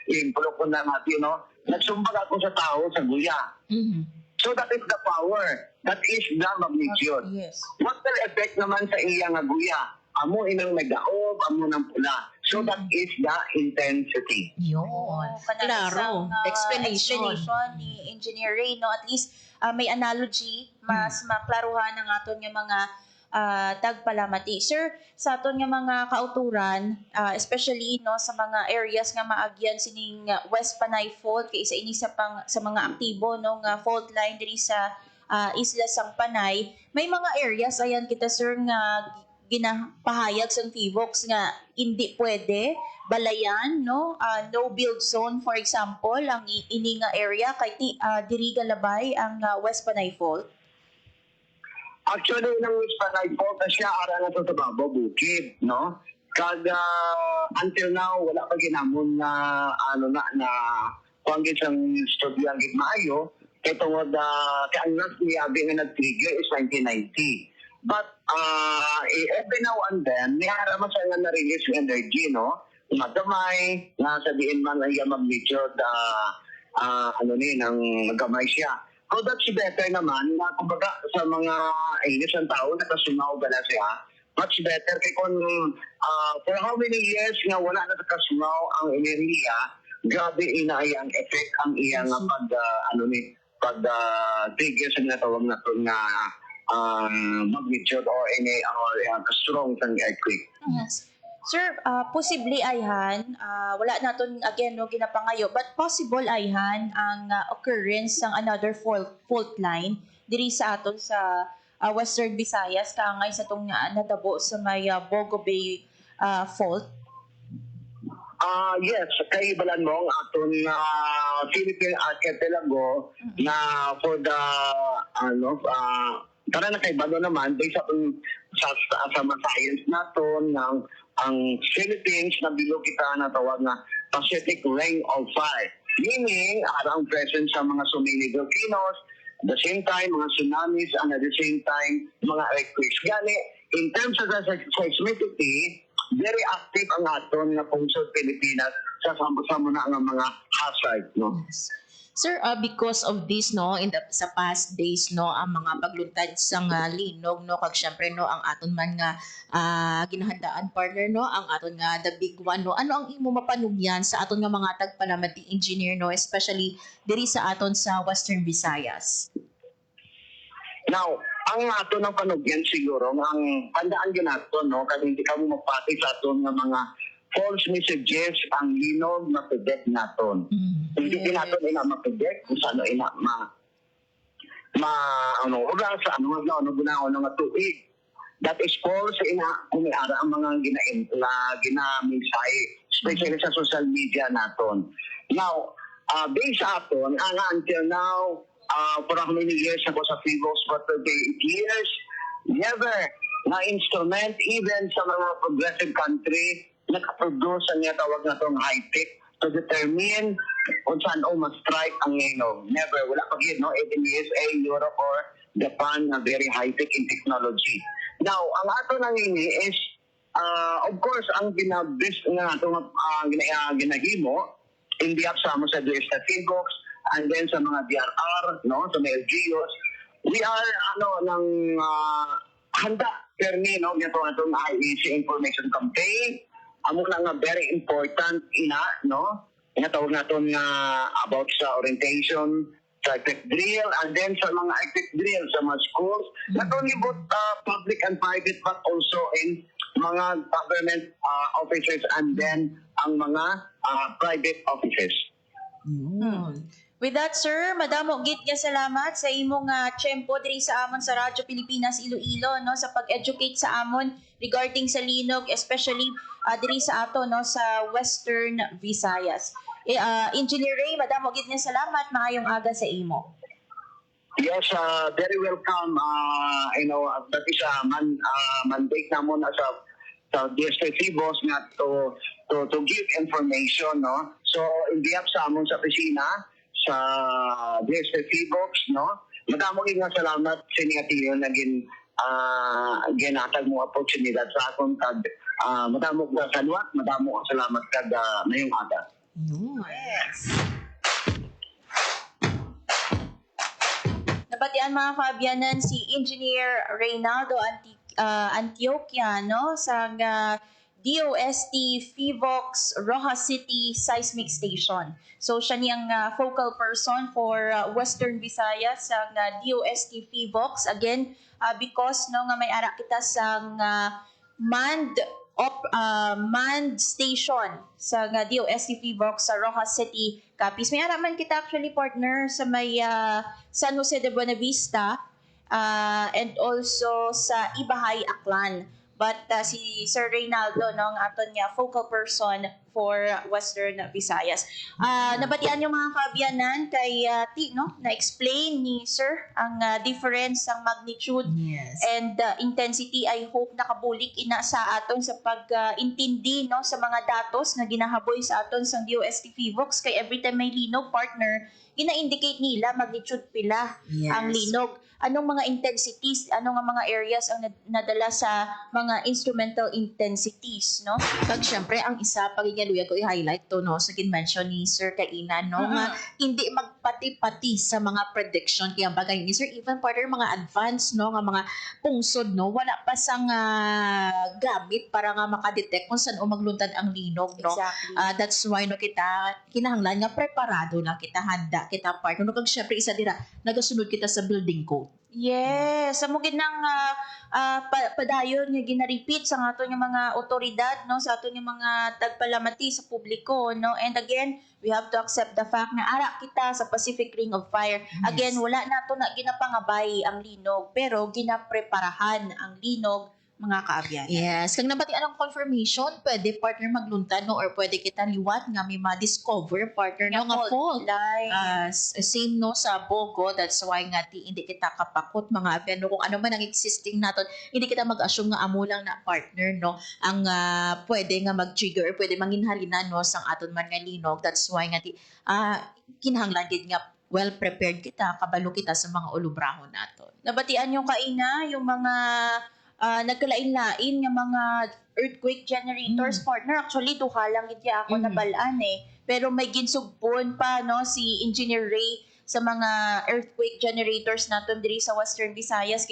ihimpulo ko na natin, no? Nagsumbag ako sa tao sa guya. So that is the power. That is the magnitude. Yes. What will effect naman sa iyang guya? Amo inang nagaob, amo ng pula. So that is the intensity. Yun. Klaro. Explanation. Ni Engineer Ray, no? At least may analogy, mas maklaruhan ng aton nga mga tagpalamati. Sir, sa aton nga mga kauturan, especially no sa mga areas nga maagyan sining West Panay Fault kay isa ini sa mga aktibo no nga fault line diri sa isla sang Panay, may mga areas ayan kita sir nga ginapahayag sa PVOX nga hindi pwede balayan no no build zone for example ang ini nga area kay diri galabay ang West Panay Fault. Actually, nang West Panay Fault na siya ara na sa Babaw Bukid, no? Kada until now wala pa ginamon na kuangit sang studio ang maayo kay tungod kay ang last niya nga nag-trigger is 1990. But every now and then, nihara man siya nga na-release yung energy, no? Magamay, nga sabihin man ay magnitude, ng magamay siya. So that's better naman, na kumbaga sa mga isang tao, nakasumaw ba na siya, much better kay kung for how many years nga wala na nakasumaw ang enerhiya, grabe inaayang effect ang iyang pag-trigger sa natawag na ito nga magnitude or strong sang earthquake. Yes. Sir, possibly ayhan, wala naton again no ginapangayo, but possible ayhan ang occurrence ng another fault line diri sa aton sa Western Visayas kaangay sa tong natabo sa may Bogo Bay fault. Yes, kay balan mo ang aton Philippine Archipelago na for the tara na kay bado naman based sa science naton ng ang Philippines na bilo kita na tawag na Pacific Ring of Fire. Meaning, ang presence sa mga sumili volcanoes, at the same time, mga tsunamis, and at the same time, mga earthquakes. Gani, in terms of the seismicity, very active ang aton na Pungsod Pilipinas sa sama na ang mga hazard. No? Yes. Sir, because of this no sa past days no ang mga pagluntad sa linog no kag syempre no ang aton man nga ginahandaan partner no ang aton nga the big one no ano ang imo mapanugyan sa aton nga mga tagpalamati engineer no especially diri sa aton sa Western Visayas. Now, ang aton ng panugyan siguro ang handaan gyud naton no kay hindi kamo magpati sa aton nga mga false messages ang linog na predict naton. Hindi naton ma-predict kung saan oras sa nga tuig. That is false kumiara ang mga ginaminsay, especially sa social media naton. Now, based sa aton, until now, for how many years ako sa PVOX, but 38 years, never na instrument, even sa mga progressive country, nakaproduce ang tawag na itong high-tech to determine kung saan ma-strike ang linog. Never. Wala pa yun, no? Even USA, Europe, or Japan na very high-tech in technology. Now, ang ato nang ini is, of course, ang ginabis nga ato ginahimo, in behalf sa mo sa DSTFIVOX, and then sa mga DRR, no, sa mga LGUs, we are, handa, perni, no, itong IEC information campaign, amo na nga very important no, nga tawag naton nga about sa orientation, sa tech drill, and then sa mga tech drill sa mga schools, not only both public and private, but also in mga government offices and then ang mga private offices. With that, sir, madamo gid nga salamat sa imong tiyempo diri sa amon sa Radyo Pilipinas Iloilo, no, sa pag-educate sa amon regarding sa linog, especially diri sa ato, no, sa Western Visayas. Engineer Ray, madamo gid nga salamat, maayong aga sa imo. Yes, very welcome. That is mandate namon sa DSTFIVOX nga to give information, no. So in behalf sa amon sa opisina sa DSTFIVOX, no, madamo gid nga salamat sa inyo tiyo na ginatag mo oportunidad sa akon kag madamo nga salwat, madamo nga salamat kag mayong aga. Yes. Nabatian mga kaabyanan si Engineer Reynaldo Antioquia, no, sa DOST FIVOX Rojas City Seismic Station. So siya niyang focal person for Western Visayas sa DOST FIVOX. Again, because no nga may ara kita sa manned station sa DOST FIVOX sa Rojas City, Capiz. May ara man kita actually partner sa may San Jose de Buena Vista and also sa Ibahay, Aklan. But si Sir Reynaldo, no, ang aton niya focal person for Western Visayas. Nabatian yung mga kaabyanan kay no, na-explain ni Sir ang difference ang magnitude and intensity. I hope nakabulik ina sa aton sa pag-intindi, no, sa mga datos na ginahaboy sa aton sa DOST FIVOX. Kay every time may linog, partner, ina-indicate nila magnitude pila ang linog. Anong mga intensities, anong mga areas ang nadala sa mga instrumental intensities, no? Kag syempre ang isa pagigaluya ko i-highlight to, no, sa ginmention ni Sir Kainan, no, nga hindi magpati-pati sa mga prediction kaya bagay ni Sir, even partner mga advance, no, nga mga pungsod, no, wala pa sang gamit para nga makadetect kung saan magluntad ang linog, no. Exactly. That's why no kita kinahanglan nga preparado na kita, handa kita partner, no, kag syempre isa dira nagasunod kita sa building code. Yes, sa mugid ng padayon nga gina-repeat sa aton yung mga otoridad, no, sa aton yung mga tagpalamati sa publiko, no. And again, we have to accept the fact na ara kita sa Pacific Ring of Fire. Again, wala nato na ginapangabay ang linog, pero ginapreparahan ang linog, mga kaabyan. Yes, kung nabatian ang confirmation, pwede partner magluntad, no, or pwede kita liwat nga may ma-discover partner, no, nga fault. Same, no, sa Bogo, that's why nga hindi kita kapakot, mga abyan, no, kung ano man ang existing natin, hindi kita mag-assume nga amo lang na partner, no, ang pwede nga mag-trigger, or pwede manginhalinan, no, sang aton man nga linog. That's why nga kinahanglan gid nga well prepared kita, kabalo kita sa mga ulubrahon naton. Nabatian yung kaina, yung mga nagkalain-lain nga mga earthquake generators, partner. Actually, duha lang gid ako nabalaan Pero may ginsugpon pa, no, si Engineer Ray sa mga earthquake generators naton diri sa Western Visayas.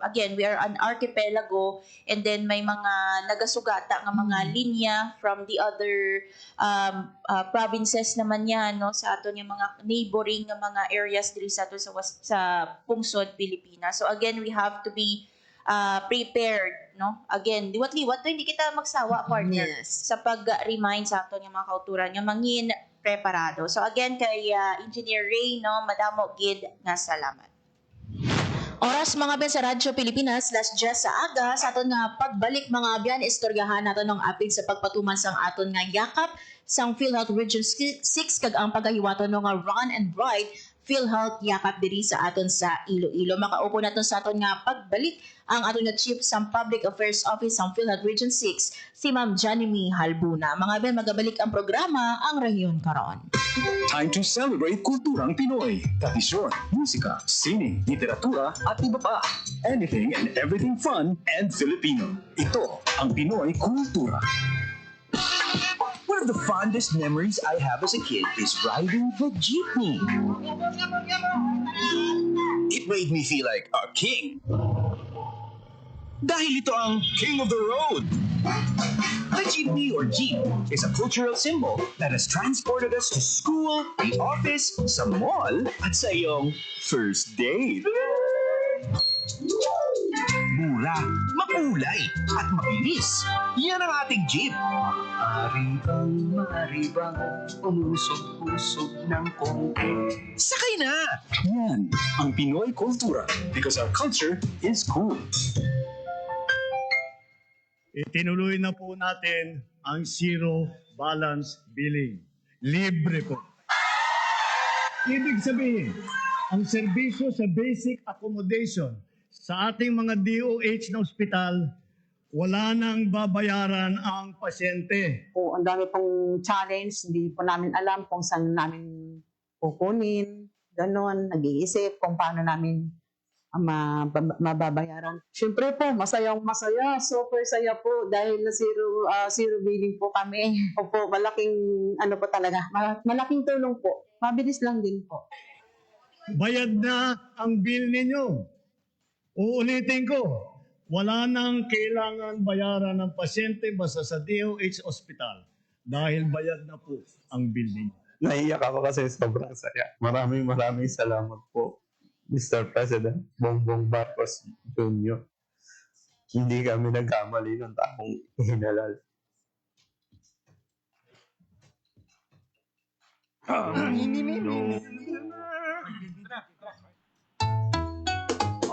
Again, we are an archipelago, and then may mga nagasugata nga mga linya from the other provinces naman yan, no, sa aton yung mga neighboring nga mga areas diri sa aton sa pungsod Pilipinas. So again, we have to be prepared, no? Again, liwat-liwat to, hindi kita magsawa, partner, sa pag-remind sa aton yung mga kauturan, yung mangin preparado. So again, kay Engineer Ray, no, madamo gid nga salamat. Oras mga ben sa Radyo Pilipinas, last just sa aga, sa aton nga pagbalik mga abyan, istoryahan naton ng apil sa pagpatuman sang aton nga yakap sang PhilHealth Region 6 kag ang pagahiwaton nga Run and Ride PhilHealth yakap diri sa aton sa Iloilo. Makaupo naton sa aton nga pagbalik ang aton nga Chief sa Public Affairs Office sa PhilHealth Region 6, si Ma'am Janimy Halbuna. Mga ben, magabalik ang programa ang Rehiyon karon. Time to celebrate kulturang Pinoy. Tradisyon, musika, sining, literatura, at iba pa. Anything and everything fun and Filipino. Ito ang Pinoy Kultura. One of the fondest memories I have as a kid is riding the jeepney. It made me feel like a king. Dahil ito ang King of the Road. The jeepney or jeep is a cultural symbol that has transported us to school, the office, sa mall, at sa iyong first date. Mura, makulay, at mabilis. Yan ang ating jeep. Maaari bang umusog-usog ng konti? Sakay na! Yan ang Pinoy Kultura because our culture is cool. Itinuloy na po natin ang zero balance billing. Libre po. Ibig sabihin, ang serbisyo sa basic accommodation sa ating mga DOH na ospital, wala nang babayaran ang pasyente. Po, ang dami pong challenge, hindi po namin alam kung saan namin kukunin. Ganon, nag-iisip kung paano namin mababayaran. Siyempre po, masayang-masaya. Super saya po dahil na zero billing po kami. Opo, malaking po talaga. Malaking tulong po. Mabilis lang din po. Bayad na ang bill ninyo. Uulitin ko, wala nang kailangan bayaran ng pasyente basta sa DOH Hospital dahil bayad na po ang bill ninyo. Naiyak ako kasi sobrang saya. Maraming salamat po, Mr. President Bongbong Marcos Jr. Hindi kami nagkamali ng taong hinalal.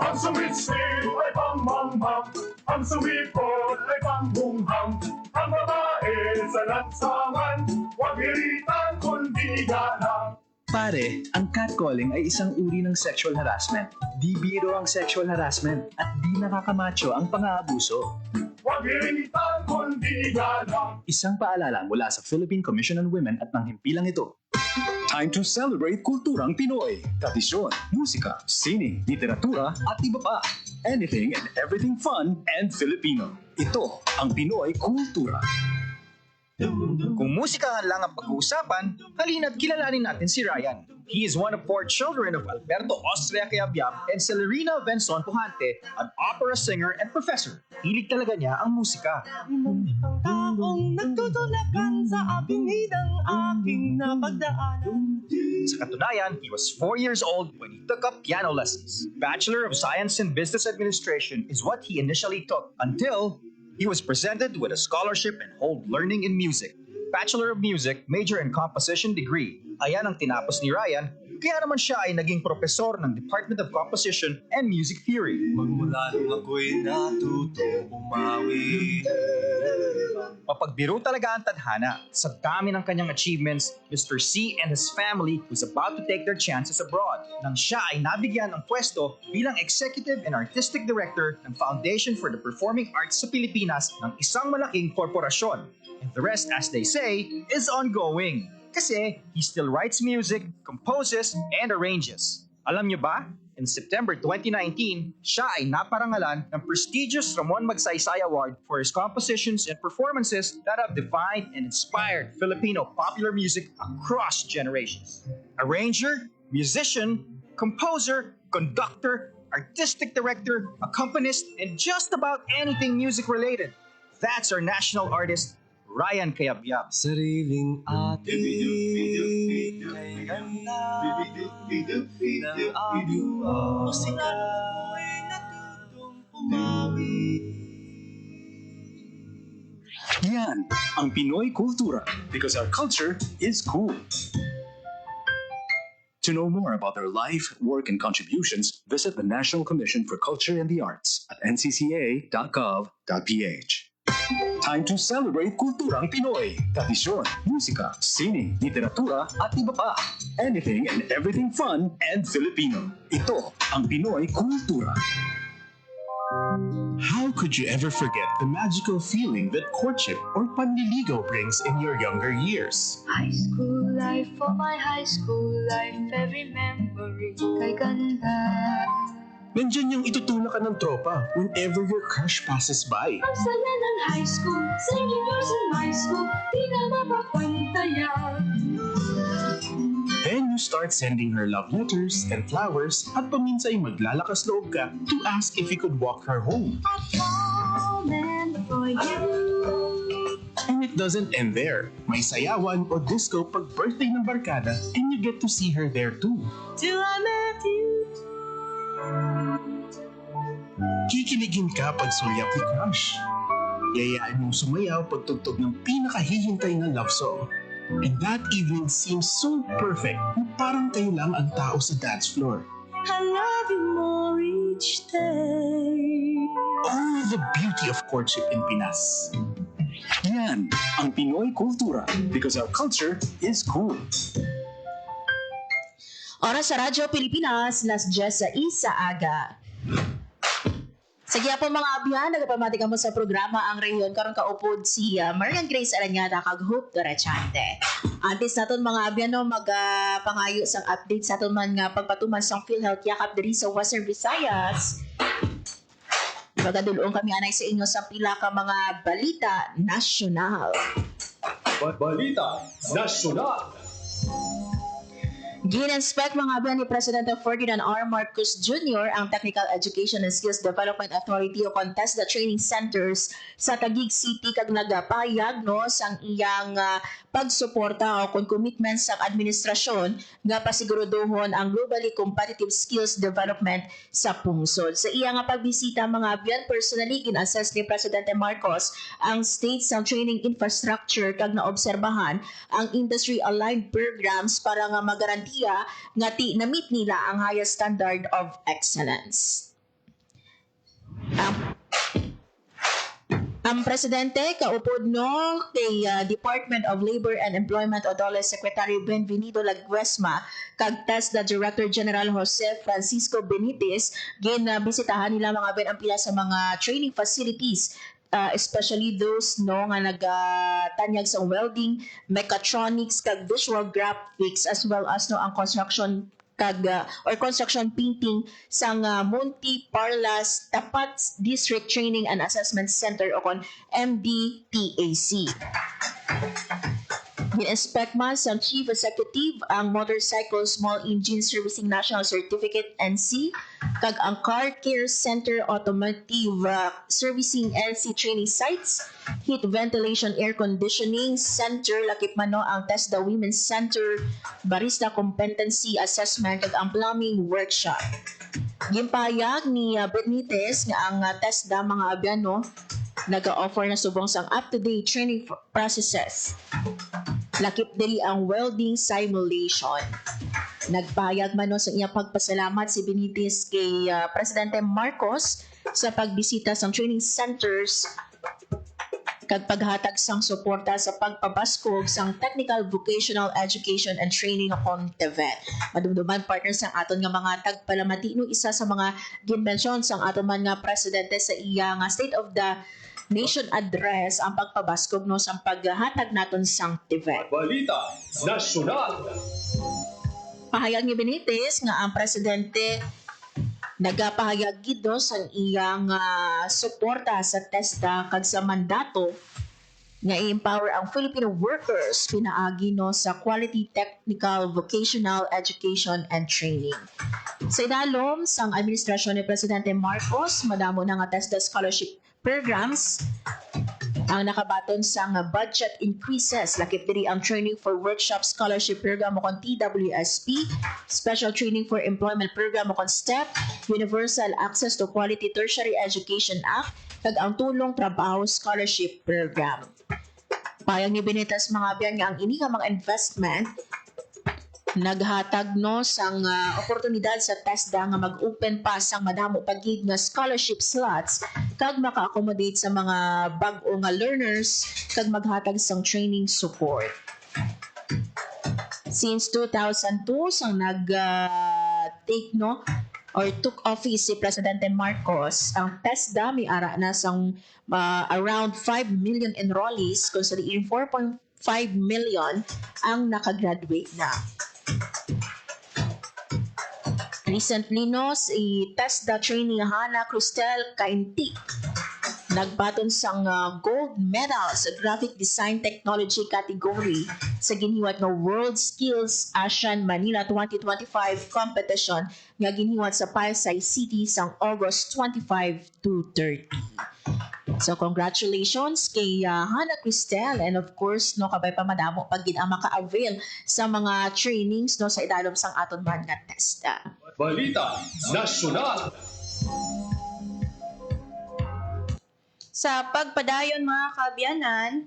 Ang sumitsip ay pang-mam-mam, ang sumipot ay pang-bum-ham, ang babae sa lansangan, huwag hiritan kundi galang. Pare, ang catcalling ay isang uri ng sexual harassment. Di biro ang sexual harassment at di nakakamacho ang pang-aabuso. Huwag hiritan kundi galang. Isang paalala mula sa Philippine Commission on Women at ng himpilang ito. Time to celebrate kulturang Pinoy. Tradisyon, musika, sining, literatura, at iba pa. Anything and everything fun and Filipino. Ito ang Pinoy Kultura. Kung musikahan lang ang pag-uusapan, halina't kilalanin natin si Ryan. He is one of 4 children of Alberto Austria Cayabyab and Celerina Benzon Pujante, an opera singer and professor. Hilig talaga niya ang musika. Taong nagtutulakan sa aking hidang aking napagdaanan. Sa katunayan, he was 4 years old when he took up piano lessons. Bachelor of Science in Business Administration is what he initially took until he was presented with a scholarship and hold learning in music. Bachelor of Music, major in composition degree. Ayan ang tinapos ni Ryan, kaya naman siya ay naging propesor ng Department of Composition and Music Theory. Magmula nung ako'y natutong umawi. Mapagbiro talaga ang tadhana. Sa dami ng kanyang achievements, Mr. C and his family was about to take their chances abroad nang siya ay nabigyan ng pwesto bilang Executive and Artistic Director ng Foundation for the Performing Arts sa Pilipinas ng isang malaking korporasyon. And the rest, as they say, is ongoing. Kasi he still writes music, composes, and arranges. Alam niyo ba? In September 2019, siya ay naparangalan ng prestigious Ramon Magsaysay Award for his compositions and performances that have defined and inspired Filipino popular music across generations. Arranger, musician, composer, conductor, artistic director, accompanist, and just about anything music-related. That's our national artist, Ryan Cayabyab. Sariling atin ay ganda ng aming musika ay natutong umawi. Yan ang Pinoy Kultura because our culture is cool. To know more about their life, work, and contributions, visit the National Commission for Culture and the Arts at ncca.gov.ph. Time to celebrate kulturang Pinoy. Tradisyon, musika, sining, literatura, at iba pa. Anything and everything fun and Filipino. Ito ang Pinoy Kultura. How could you ever forget the magical feeling that courtship or panliligaw brings in your younger years? High school life, for my high school life, every memory kay ganda. Nandyan yung itutulak ka ng tropa whenever your crush passes by. Ang saya ng high school, singing yours in my school, di na mapapantayan. Then you start sending her love letters and flowers at paminsay maglalakas loob ka to ask if you could walk her home. Falling for you. And it doesn't end there. May sayawan o disco pag birthday ng barkada and you get to see her there too. Till I met you. Kikiligin ka pag sulyap ni crush. Yayaan mong sumayaw pag tugtog ng pinakahihintay na love song. And that evening seems so perfect na parang kayo lang ang tao sa dance floor. I love you more each day. Oh, the beauty of courtship in Pinas. Yan ang Pinoy kultura because our culture is cool. Oras sa Radyo Pilipinas, las 10 sa isa aga. Sige po mga abyan, nagapamati ka mo sa programa ang rehiyon karon kaupod si Marian Grace Aranyada kag Hope Dorachante. Antes naton mga abyan no magapangayo sang update sa aton man nga pagpatuman sang PhilHealth yakap diri sa Western Visayas. Magadulong kami anay sa inyo sa pila ka mga balita nasyonal. Balita nasyonal. Gin-inspect mga abyan ni Presidente Ferdinand R. Marcos Jr. ang Technical Education and Skills Development Authority o Contesta Training Centers sa Taguig City kag nagapayag no sang iyang pagsuporta o commitment sa administrasyon nga pasigurudohon ang globally competitive skills development sa pungsod. Sa iyang pagbisita mga abyan, personally gin-assess ni Presidente Marcos ang state sa training infrastructure kag naobserbahan ang industry-aligned programs para nga magarantiya nga na-meet nila ang highest standard of excellence. Ang presidente kaupod no kay Department of Labor and Employment o DOLE Secretary Benvenido Laguesma kag TESDA Director General Jose Francisco Benitez ginabisitahan nila mga ben ang pila sa mga training facilities especially those no nga nagatanyag sa welding, mechatronics kag visual graphics as well as no ang construction kag or construction painting sang Monte Parlas Tapat District Training and Assessment Center o kon MDTAC. Gin-inspect man sa Chief Executive ang Motorcycle Small Engine Servicing National Certificate NC kag ang Car Care Center Automotive Servicing NC Training Sites, Heat Ventilation Air Conditioning Center, lakip man no ang TESDA Women's Center, Barista Competency Assessment kag ang Plumbing Workshop. Gimpayag ni Benitez nga ang TESDA mga abyan no naga-offer na subong sang up-to-date training processes. Lakip diri ang welding simulation. Nagpahayag man no sa iyang pagpasalamat si Benitez kay Presidente Marcos sa pagbisita sa training centers kag paghatag sang suporta sa pagpabaskog sang Technical Vocational Education and Training on TVET. Madumduman partners sang aton nga mga tagpalamati no isa sa mga ginbensyon sang aton man nga presidente sa iyang State of the Nation address ang pagpabaskog no sang paghatag naton sang TVET. Balita nasyonal. Pahayag ni Benitez nga ang presidente nagapahayag gid no sang iyang suporta sa TESDA kag sa mandato nga i-empower ang Filipino workers pinaagi no sa quality technical vocational education and training. Sa idalom sang administrasyon ni Presidente Marcos, madamo na nga TESDA scholarship programs ang nakabaton sa budget increases. Lakip diri ang Training for Workshop Scholarship Program o kon TWSP, Special Training for Employment Program o kon STEP, Universal Access to Quality Tertiary Education Act, kag ang Tulong Trabaho Scholarship Program. Payag ni Benitez mga biyan nga ang ini nga mga investment naghatag no sang oportunidad sa TESDA nga mag-open pa sang madamo pagid nga scholarship slots kag maka-accommodate sa mga bag-o nga learners kag maghatag sang training support. Since 2002 sang take no or took office si Presidente Marcos, ang TESDA may ara na sang around 5 million enrollees kung sa diin 4.5 million ang nakagraduate na. Recently, no, si TESDA trainee Hannah Cristel Kainti nagbaton sang gold medal sa graphic design technology category sa giniwat nga World Skills Asian Manila 2025 competition nga giniwat sa Pasay City sang August 25 to 30. So congratulations kay Hannah Cristel, and of course no kabay pa madamo pag gid ang maka-avail sa mga trainings no sa idalom sang aton man nga TESDA. Balita Nasyonal. Sa pagpadayon mga kaabyanan,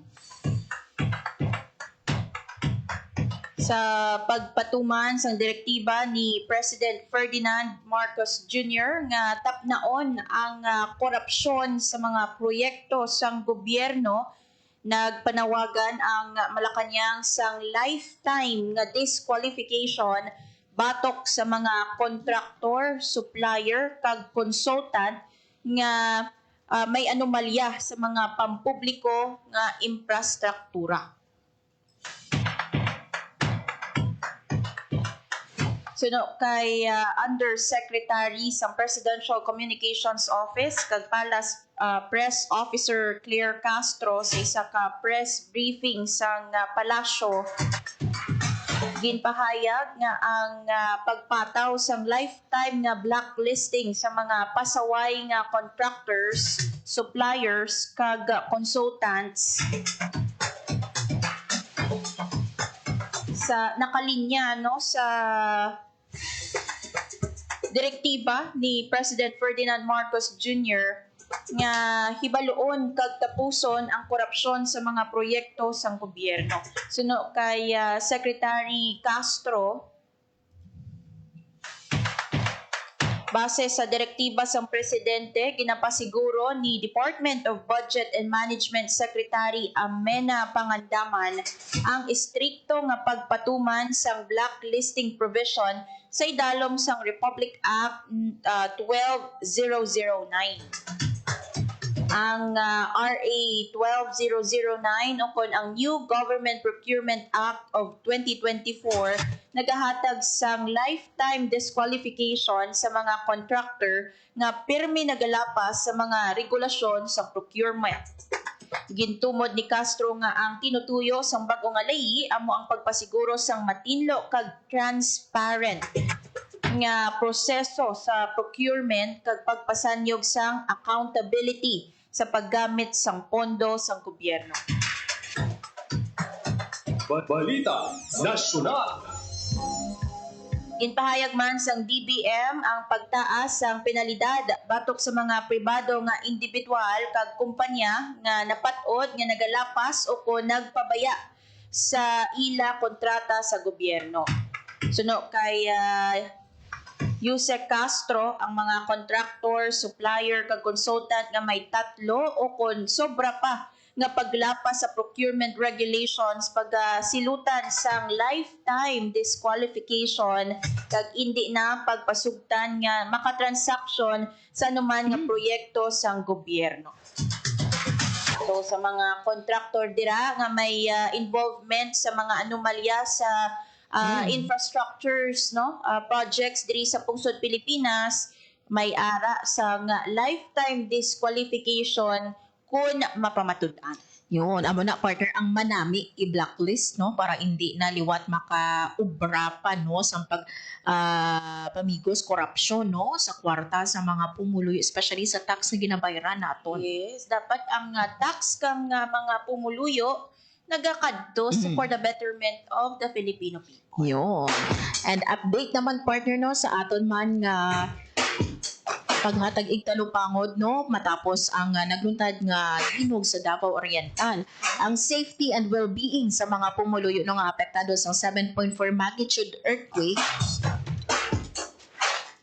sa pagpatuman sa direktiba ni President Ferdinand Marcos Jr. nga tapnaon ang korupsyon sa mga proyekto sang gobyerno, nagpanawagan ang Malacañang sang lifetime nga disqualification batok sa mga kontraktor, supplier kag consultant nga may anomalya sa mga pampubliko nga infrastruktura. Suno kay Undersecretary sa Presidential Communications Office kag Palas Press Officer Claire Castro sa isa ka press briefing sa palasyo, ginpahayag nga ang pagpataw sang lifetime nga blacklisting sa mga pasaway nga contractors, suppliers kag consultants sa nakalinya no sa direktiba ni President Ferdinand Marcos Jr. nga hibaluon kag tapuson ang korupsyon sa mga proyekto sang gobyerno. Suno kay Secretary Castro, base sa direktiba sang presidente, ginapasiguro ni Department of Budget and Management Secretary Amena Pangandaman ang istrikto nga pagpatuman sang blacklisting provision sa idalom sang Republic Act 12009. Ang RA 12009 o kon ang New Government Procurement Act of 2024 nagahatag sang lifetime disqualification sa mga contractor nga pirmi nagalapas sa mga regulasyon sa procurement. Gintumod ni Castro nga ang tinutuyo sang bag-o nga layi amo ang pagpasiguro sang matinlo kag transparent nga proseso sa procurement kag pagpasanyog sang accountability sa paggamit sang pondo sang gobyerno. Balita Nasyonal. Ginpahayag man sang DBM ang pagtaas sang penalidad batok sa mga pribado nga individual kag kumpanya nga napatod nga nagalapas o ko nagpabaya sa ila kontrata sa gobyerno. Suno kay Yusek Castro, ang mga contractor, supplier kag consultant nga may tatlo o kon sobra pa nga paglapas sa procurement regulations pagsilutan sang lifetime disqualification kag hindi na pagpasugtan nga makatransaksyon sa anuman nga proyekto sang gobyerno. So sa mga contractor dira nga may involvement sa mga anomalya sa infrastructures no projects diri sa pungsod Pilipinas, may ara sa lifetime disqualification kung mapamatud-an. Yun, amo na partner ang manami i-blacklist no para hindi na liwat makaubra pa no sa pag pamigos korupsyon no sa kwarta sa mga pumuluyo, especially sa tax na ginabayaran naton. Yes, dapat ang tax kang mga pumuluyo nagakadto for the betterment of the Filipino people. Yun. And update naman partner no sa aton man nga paghatag igtalupangod no matapos ang nagluntad nga linog sa Davao Oriental. Ang safety and well-being sa mga pumuluyo no nga apektado sa 7.4 magnitude earthquake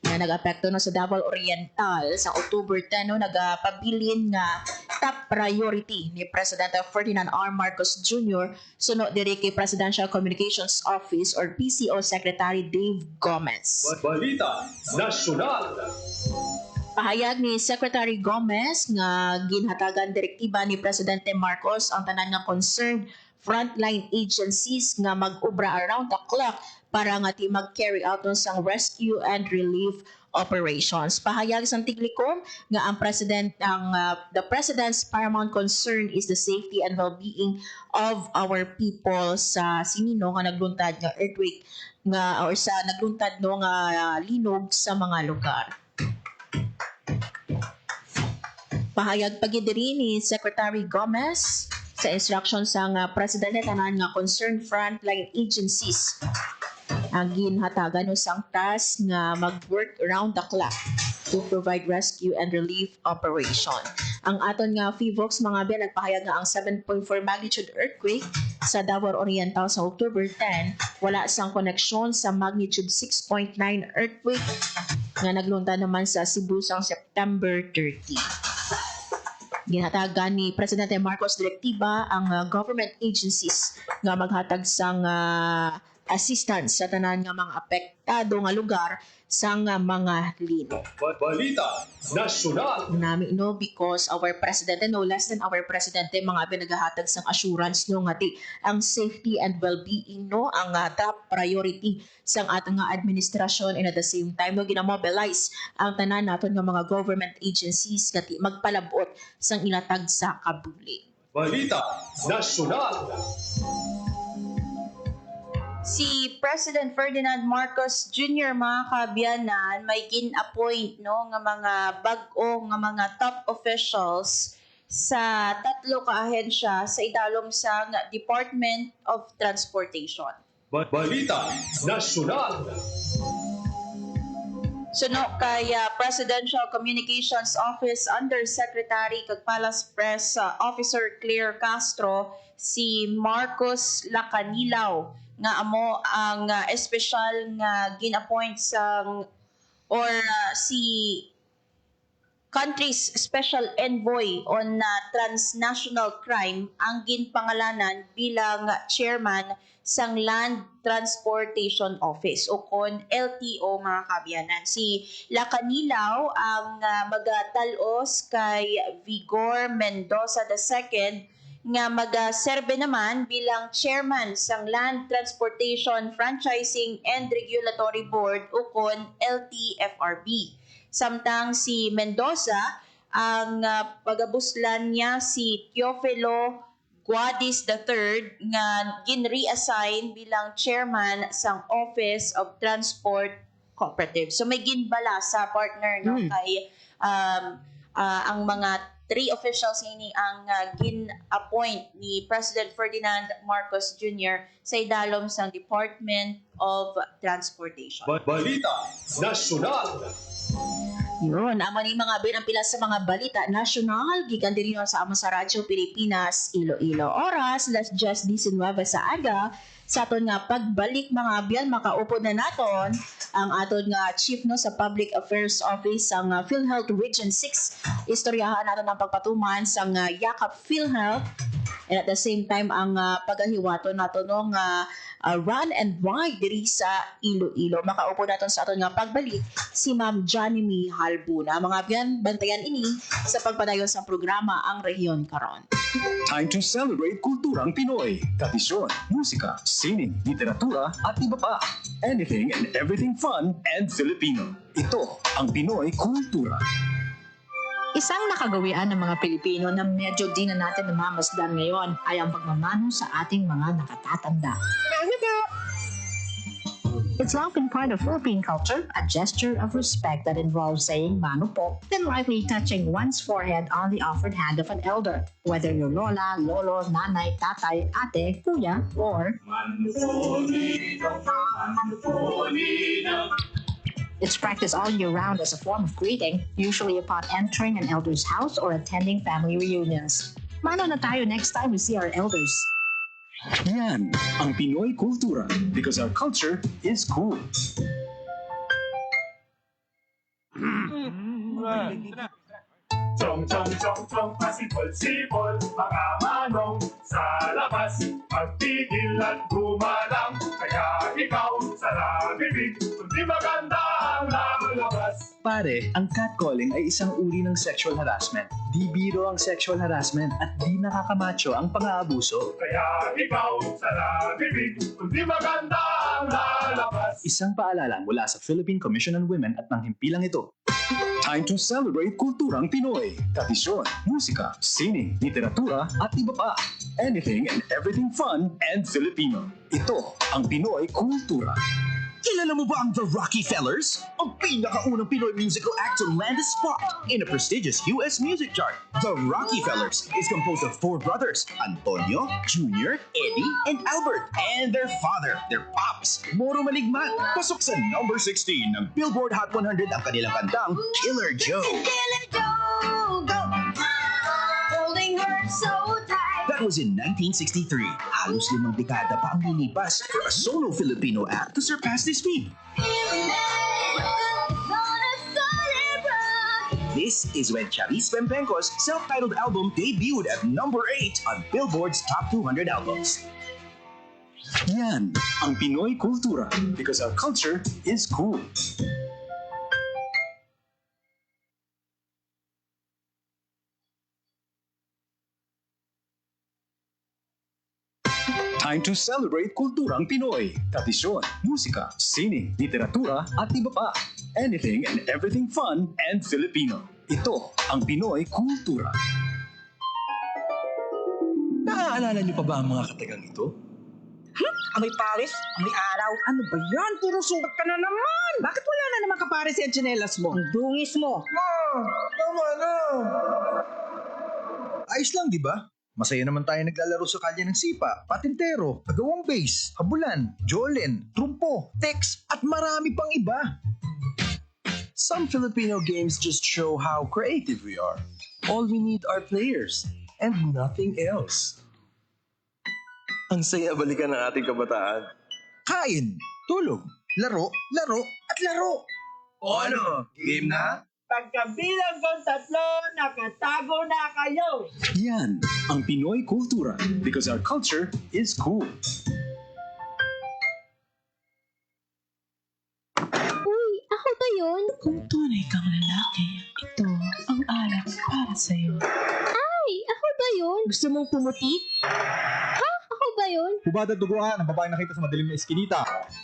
na nag-apekto no sa Davao Oriental sa October 10 no nagapabilin nga top priority ni President Ferdinand R. Marcos Jr. sunod diri kay Presidential Communications Office or PCO Secretary Dave Gomez. Balita Nasyonal. Pahayag ni Secretary Gomez nga ginhatagan direktiba ni Presidente Marcos ang tanan nga concerned frontline agencies nga mag-ubra around the clock para nga ti mag-carry out nun sang rescue and relief operations. Pahayag sang Tiglikom nga ang the president's paramount concern is the safety and well-being of our people sa sinino nga nagluntad nga earthquake nga or sa nagluntad no nga linog sa mga lugar. Pahayag pagidiri ni Secretary Gomez sa instruction sang presidente tanan nga concerned frontline agencies ang ginhatagan no sang task nga mag-work around the clock to provide rescue and relief operation. Ang aton nga FIVOX mga ben nagpahayag nga ang 7.4 magnitude earthquake sa Davao Oriental sa October 10 wala sang koneksyon sa magnitude 6.9 earthquake nga naglunta naman sa Cebu sang September 30. Ginhatagan ni Presidente Marcos direktiba ang government agencies nga maghatag sang assistance sa tanan nga mga apektado nga lugar sa mga linog. Balita Nasyonal. Nami no because our presidente no less than our presidente mga pinagahatag sang assurance no nga ti ang safety and well-being no ang top priority sang atong nga administrasyon and at the same time no ginamobilize ang tanan naton nga mga government agencies nga ti magpalabot sang ilatag sa kabulig. Balita Nasyonal. Si President Ferdinand Marcos Jr. mga kabyanan may gin-appoint no nga mga bag-o nga mga top officials sa 3 ka ahensya sa idalom sa Department of Transportation. Balita Nasyonal. Suno kay Presidential Communications Office Undersecretary kag Palace Press Officer Claire Castro si Marcos Lacanilaw nga amo ang espesyal nga gin-appoint sang si country's special envoy on transnational crime ang ginpangalanan bilang chairman sang Land Transportation Office o kon LTO mga kabyanan. Si Lacanilaw ang magatalos kay Vigor Mendoza II nga magaserbe naman bilang chairman sang Land Transportation Franchising and Regulatory Board o kon LTFRB. Samtang si Mendoza ang pagabuslan niya si Teofilo Guadis III nga gin-reassign bilang chairman sang Office of Transport Cooperative. So may ginbala sa partner no kay ang mga 3 officials ini ang gin-appoint ni President Ferdinand Marcos Jr. sa idalom sang Department of Transportation. Balita Nasyonal. Yun, amo ni mga bin ang pila sa mga balita nasyonal gikan diri sa amo sa Radyo Pilipinas Iloilo. Oras las just 19 sa aga sa aton nga pagbalik mga biyan makaupo na naton ang aton nga chief no sa Public Affairs Office sang PhilHealth Region 6. Istoryahan naton ang pagpatuman sang Yakap PhilHealth and at the same time ang pagahiwaton naton no nga run and ride diri sa Iloilo. Makaupo naton sa aton nga pagbalik si Ma'am Janimy Halbuna. Mga biyan, bantayan ini sa pagpadayon sa programa ang Rehiyon Karon. Time to celebrate kulturang Pinoy, tradisyon, musika, sining, literatura at iba pa. Anything and everything fun and Filipino. Ito ang Pinoy Kultura. Isang nakagawian ng mga Pilipino na medyo di na natin namamasdan ngayon ay ang pagmamano sa ating mga nakatatanda. It's long been part of Philippine culture, a gesture of respect that involves saying mano po, then lightly touching one's forehead on the offered hand of an elder, whether your lola, lolo, nanay, tatay, ate, kuya, or it's practiced all year round as a form of greeting, usually upon entering an elder's house or attending family reunions. Mano na tayo next time we see our elders. Yan ang Pinoy Kultura because our culture is cool. From Chong, chong, chong, chong, pasipol-sipol, mga manong sa labas. Pagtigil at gumalang, kaya ikaw sa bibig, kundi maganda ang lalabas. Pare, ang catcalling ay isang uri ng sexual harassment. Di biro ang sexual harassment at di nakakamacho ang pang-aabuso. Kaya ikaw sa bibig, kundi maganda ang lalabas. Isang paalala mula sa Philippine Commission on Women at ng himpilang ito. Time to celebrate kulturang Pinoy. Tradisyon, musika, sining, literatura at iba pa. Anything and everything fun and Filipino. Ito ang Pinoy Kultura. Kilala mo ba ang The Rockefellers? Ang pinakaunang Pinoy musical act to land a spot in a prestigious US music chart. The Rockefellers is composed of four brothers, Antonio, Junior, Eddie, and Albert, and their father, their pops, Moro Maligman. Pasok sa number 16 ng Billboard Hot 100 ang kanilang kantang Killer Joe. Killer Joe, go! Holding her so tight. That was in 1963. Halos 5 dekada pa ang lilipas for a solo Filipino act to surpass this feat. This is when Charis Pempenco's self-titled album debuted at number 8 on Billboard's Top 200 albums. Yan ang Pinoy Kultura because our culture is cool. Time to celebrate kulturang Pinoy. Tradisyon, musika, sining, literatura at iba pa. Anything and everything fun and Filipino. Ito ang Pinoy Kultura. Naaalala niyo pa ba ang mga katagang ito? Amoy pawis, amoy araw. Ano ba yan? Puro sugat ka na naman. Bakit wala na naman kapares yan tsinelas mo? Ang dungis mo. Tama na! Ayos lang, di ba? Masaya naman tayo naglalaro sa kalye ng sipa, patintero, agawang base, habulan, jolen, trumpo, text, at marami pang iba. Some Filipino games just show how creative we are. All we need are players and nothing else. Ang saya balikan ng ating kabataan. Kain, tulog, laro, laro, at laro. O ano, game na? Pagkabilang kong 3, nakatago na kayo. Yan ang Pinoy Kultura because our culture is cool. Uy, ako ba yun? Kung tunay kang lalaki, ito ang alak para sa'yo. Ay, ako ba yun? Gusto mong pumuti? Ha? Ako ba yun? Hubad at duguan ang babae nakita sa madilim na eskinita.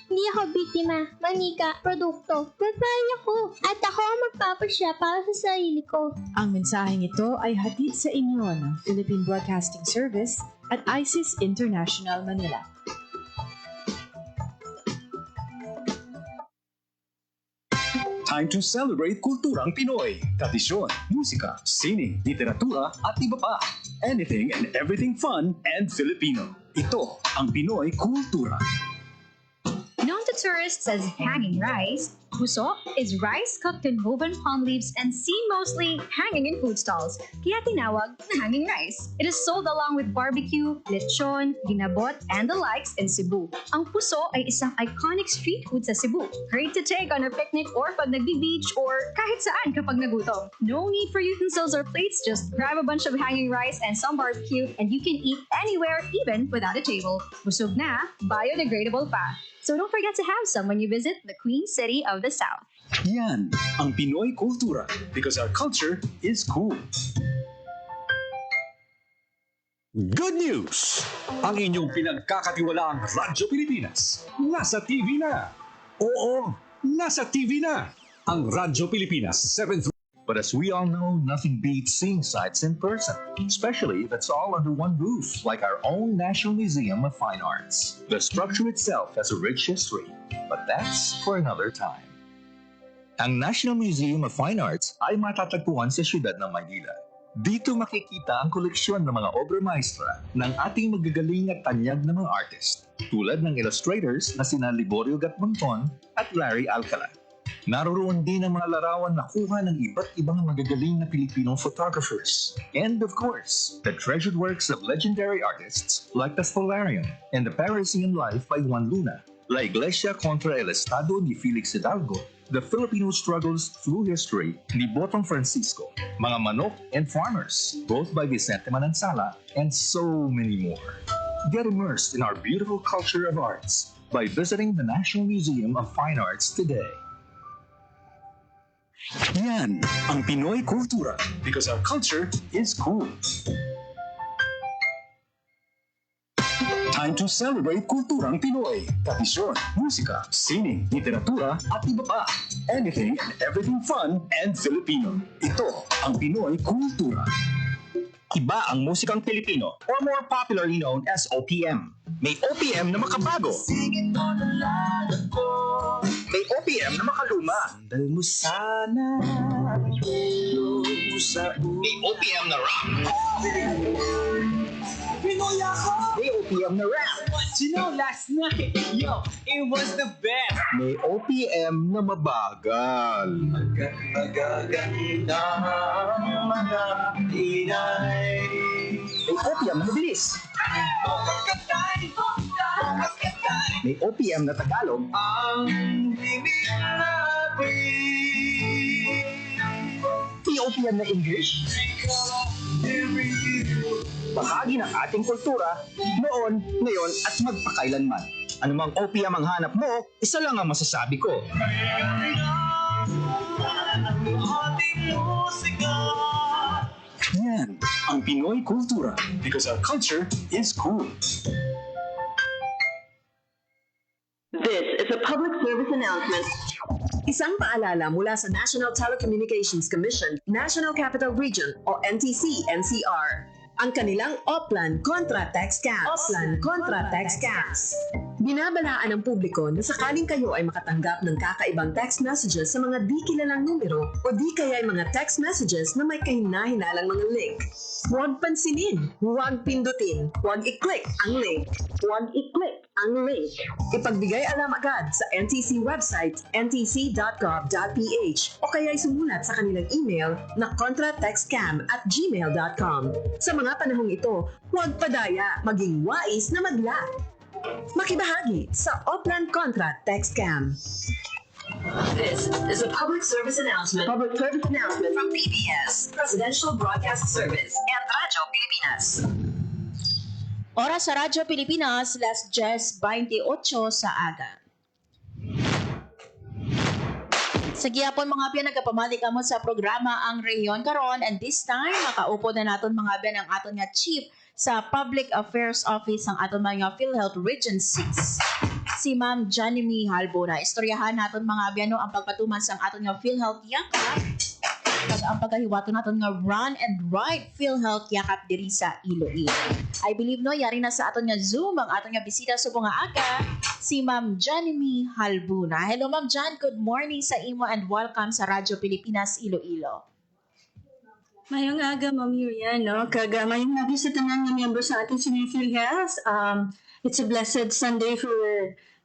Hindi ako biktima, manika, produkto. Babae ako. At ako ang magpapasya para sa sarili ko. Ang mensaheng ito ay hatid sa inyo ng Philippine Broadcasting Service at ISIS International Manila. Time to celebrate kulturang Pinoy. Tradisyon, musika, sining, literatura at iba pa. Anything and everything fun and Filipino. Ito ang Pinoy Kultura. Known to tourists as hanging rice, puso is rice cooked in woven palm leaves and seen mostly hanging in food stalls, kaya tinawag na hanging rice. It is sold along with barbecue, lechon, ginabot, and the likes in Cebu. Ang puso ay isang iconic street food sa Cebu. Great to take on a picnic or pag nagbi-beach or kahit saan kapag nagutom. No need for utensils or plates, just grab a bunch of hanging rice and some barbecue and you can eat anywhere, even without a table. Busog na, biodegradable pa. So don't forget to have some when you visit the Queen City of the South. Yan ang Pinoy Kultura because our culture is cool. Good news! Ang inyong pinagkakatiwalaang Radyo Pilipinas nasa TV na. Oo, nasa TV na. Ang Radyo Pilipinas 7th. But as we all know, nothing beats seeing sights in person, especially if it's all under one roof, like our own National Museum of Fine Arts. The structure itself has a rich history, but that's for another time. Ang National Museum of Fine Arts ay matatagpuan sa siyudad ng Maynila. Dito makikita ang koleksyon ng mga obra maestra ng ating magagaling at tanyag na mga artist, tulad ng illustrators na sina Liborio Gatmonton at Larry Alcala. Naroroon din ang mga larawan na kuha ng iba't ibang magagaling na Pilipinong photographers. And of course, the treasured works of legendary artists like the Stolarium and the Parisian Life by Juan Luna, La Iglesia contra el Estado ni Felix Hidalgo, The Filipino struggles through history ni Botong Francisco, mga manok and farmers, both by Vicente Manansala, and so many more. Get immersed in our beautiful culture of arts by visiting the National Museum of Fine Arts today. Yan ang Pinoy Kultura because our culture is cool. Time to celebrate kulturang Pinoy. Tradisyon, musika, sining, literatura, at iba pa. Anything and everything fun and Filipino. Ito ang Pinoy Kultura. Iba ang musikang Pilipino, or more popularly known as OPM. May OPM na makabago. May OPM na makaluma. Sandal mo sana. May OPM na rock. Pinoy ako! May OPM na rap. But you know, last night, yo, it was the best! May OPM na mabagal. Magaganda ang mga inay. May OPM na mabilis. May OPM na Tagalog. Ang himig na May OPM na English. Bahagi ng ating kultura, noon, ngayon, at magpakailanman. Anumang OPM ang hanap mo, isa lang ang masasabi ko. Yan ang Pinoy Kultura because our culture is cool. This is a public service announcement. Isang paalala mula sa National Telecommunications Commission, National Capital Region o NTC-NCR. Ang kanilang Oplan Contra Text Scams. Oplan Contra Text Scams. Binabalaan ng publiko na sakaling kayo ay makatanggap ng kakaibang text messages sa mga di kilalang numero o di kaya ay mga text messages na may kahina-hinalang mga link. Huwag pansinin, huwag pindutin, huwag i-click ang link. Huwag i-click ang link. Ipagbigay alam agad sa NTC website ntc.gov.ph o kaya sumulat sa kanilang email na contratextcam@gmail.com. Sa mga panahong ito, huwag padaya, maging wais na magla. Makibahagi sa Oplan Contra Text Scam. This is a public service announcement. Public service announcement from PBS, Presidential Broadcast Service, and Radyo Pilipinas. Oras sa Radyo Pilipinas, last 10:28 sa aga. Sa gihapon mga biyan, nagkapamalik amo sa programa ang Rehiyon karon, and this time makaupo na naton mga biyan ang aton nga chief sa Public Affairs Office ng aton mga PhilHealth Regencies, si Ma'am Janemy Halbona. Istoryahan naton mga biyan no, ang pagpatuman sa aton nga PhilHealth Yakap kag ang pagkahiwato naton nga Run and Ride PhilHealth Yakap diri sa Iloilo. I believe no yari na sa aton nga Zoom ang aton nga bisita sa bunga aga, si Ma'am Janemy Halbona. Hello Ma'am Jan, good morning sa imo and welcome sa Radyo Pilipinas Iloilo. Mayong aga, Ma'am Yurian, no? Mayong aga sa tanan ng miyembro sa ating PhilHealth. It's a blessed Sunday for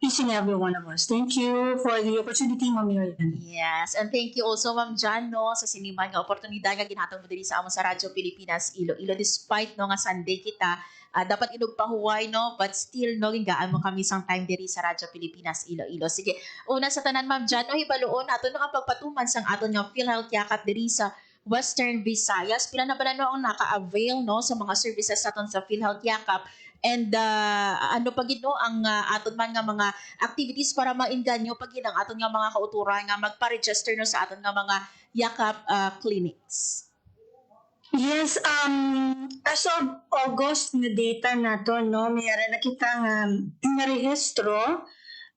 each and every one of us. Thank you for the opportunity, Ma'am Yurian. Yes, and thank you also, Ma'am Jan, no, sa siniman nga oportunidad nga ginhatag mo diri sa amon sa Radyo Pilipinas Iloilo. Despite no nga Sunday kita, dapat inugpahuway, no, but still no gingaan mo kami sang time diri sa Radyo Pilipinas Iloilo. Sige, una sa tanan, Ma'am Jan, no, hibaluon aton no ang pagpatuman sang aton nga PhilHealth Yakap diri sa Western Visayas. Pila na ba na no ang naka-avail no sa mga services naton sa PhilHealth Yakap, and ano pa gid no ang aton man nga mga activities para mainganyo pag ang aton nga mga kauturan nga magpa-register no sa aton nga mga Yakap clinics. Yes, as of August na data nato, no, mayroon na kita nga narehistro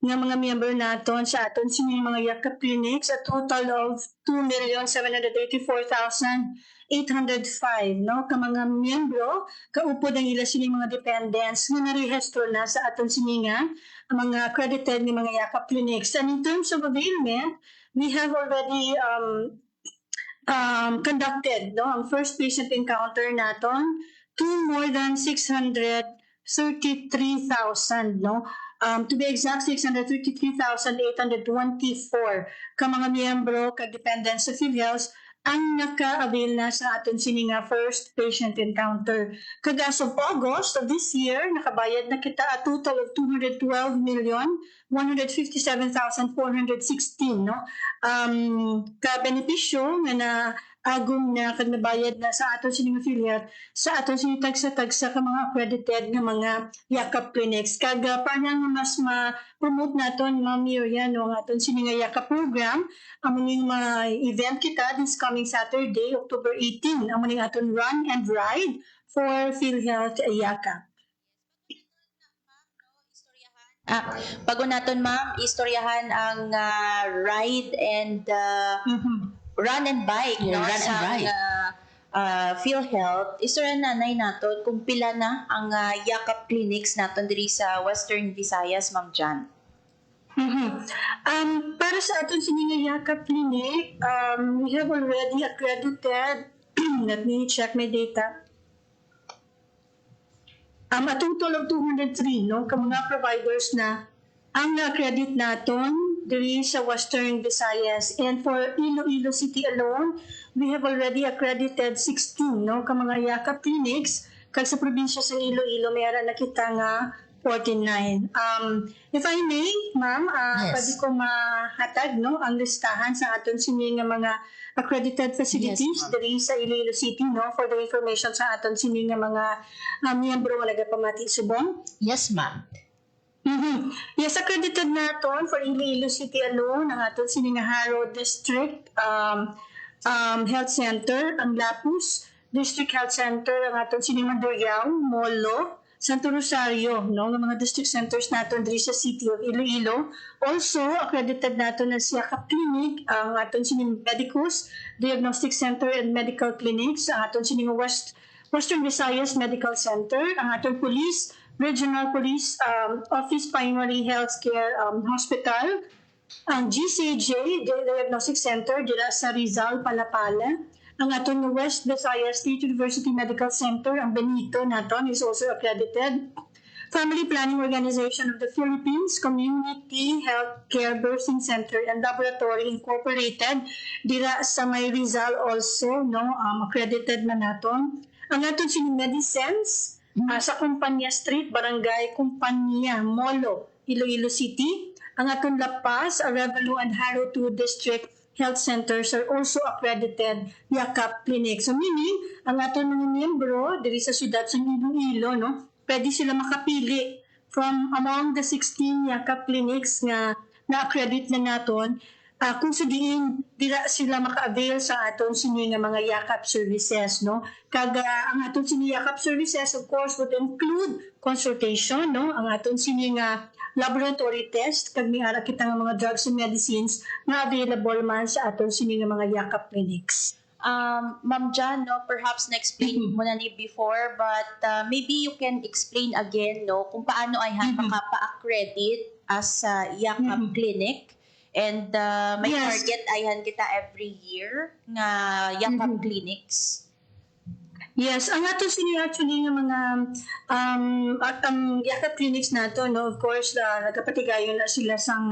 nga mga miyembro naton sa aton sining mga Yakap clinics, a total of 2,784,805, no, ka mga miyembro kaupod ang ila sining mga dependents nga narehistro na sa aton sininga mga accredited ni mga Yakap clinics. And in terms of availment, we have already conducted, no, ang first patient encounter naton to more than 633,000, no. To be exact, 633,824 ka mga miyembro ka dependents sa PhilHealth ang naka-avail na sa aton sini nga first patient encounter. Kag as of August of this year, nakabayad na kita a total of 212,157,416, no? Ka-benepisyo nga na agong na kag nabayad na sa aton sining affiliate sa aton sining tagsa-tagsa ka mga accredited nga mga yakap clinics. Kag para nga mas ma-promote naton, Ma'am Miriam, no, ang aton sining yakap program, amuning ma-event kita this coming Saturday, October 18, amuning aton run and ride for PhilHealth Yakap. Bago naton, ma'am, istoryahan ang ride and run and bike, no? Run and ride. PhilHealth. Istoryahan nanay naton kung pila na ang yakap clinics naton diri sa Western Visayas, Ma'am Jan. Para sa aton sining yakap clinic, we have already accredited, let me check my data. A total of 203, no, ka mga providers na ang na-accredit naton diri sa Western Visayas. And for Iloilo City alone, we have already accredited 16, no, ka mga yakap clinics. Kag sa probinsya sa Iloilo, mayroon na kita nga 49. If I may, ma'am, pwede ko mahatag, no, ang listahan sa aton sini nga mga accredited facilities diri sa Iloilo City, no, for the information sa aton sini nga mga miyembro nga nagapamati subong. Yes, ma'am. Yes, accredited naton for Iloilo City alone ang aton sini nga Haro District Health Center, ang Lapus District Health Center, ang aton sini Mandurriao, Molo, Santo Rosario, no, ng mga district centers naton diri sa City of Iloilo. Also, accredited naton na sa Yakap Clinic, ang aton sining Medicus Diagnostic Center and Medical Clinics, ang aton sining Western Visayas Medical Center, ang aton Police Regional Police Office Primary Healthcare Hospital, ang GCJ Diagnostic Center dira sa Rizal, Palapala, ang aton West Visayas State University Medical Center, ang Benito naton is also accredited. Family Planning Organization of the Philippines, Community Healthcare Birthing Center and Laboratory Incorporated, dira sa may Rizal also, no, accredited na naton. Ang aton sining Medicines, sa Kumpanya Street, Barangay Kumpanya, Molo, Iloilo City. Ang aton La Paz, Arevalo and Haro 2 District Health Centers are also accredited Yakap Clinic. So meaning, ang aton mga miyembro diri sa siyudad sa Iloilo, no, pwede sila makapili from among the 16 Yakap Clinics nga na-accredit na naton, kung sa diin dira sila maka-avail sa aton sini nga mga yakap services, no. Kag ang aton sini yakap services of course would include consultation, no, ang aton sini nga laboratory test, kag miara kita nga mga drugs and medicines na available man sa aton sini nga mga yakap clinics. Ma'am Jan, no, perhaps na-explain mo na ni before, but maybe you can explain again, no, kung paano ay makapa-accredit as yakap clinic. And may target ayhan kita every year nga yakap clinics. Yes, ang ato sini actually nga mga yakap clinics nato, no, of course nagapatigayon na sila sang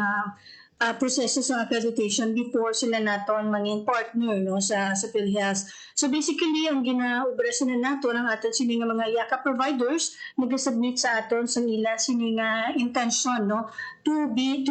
proseso sa accreditation before sila naton mangin partner, no, sa PhilHealth. So basically ang ginaobra sila nato ng aton sini nga mga yakap providers nag-submit sa aton sa ila sini nga intention, no, to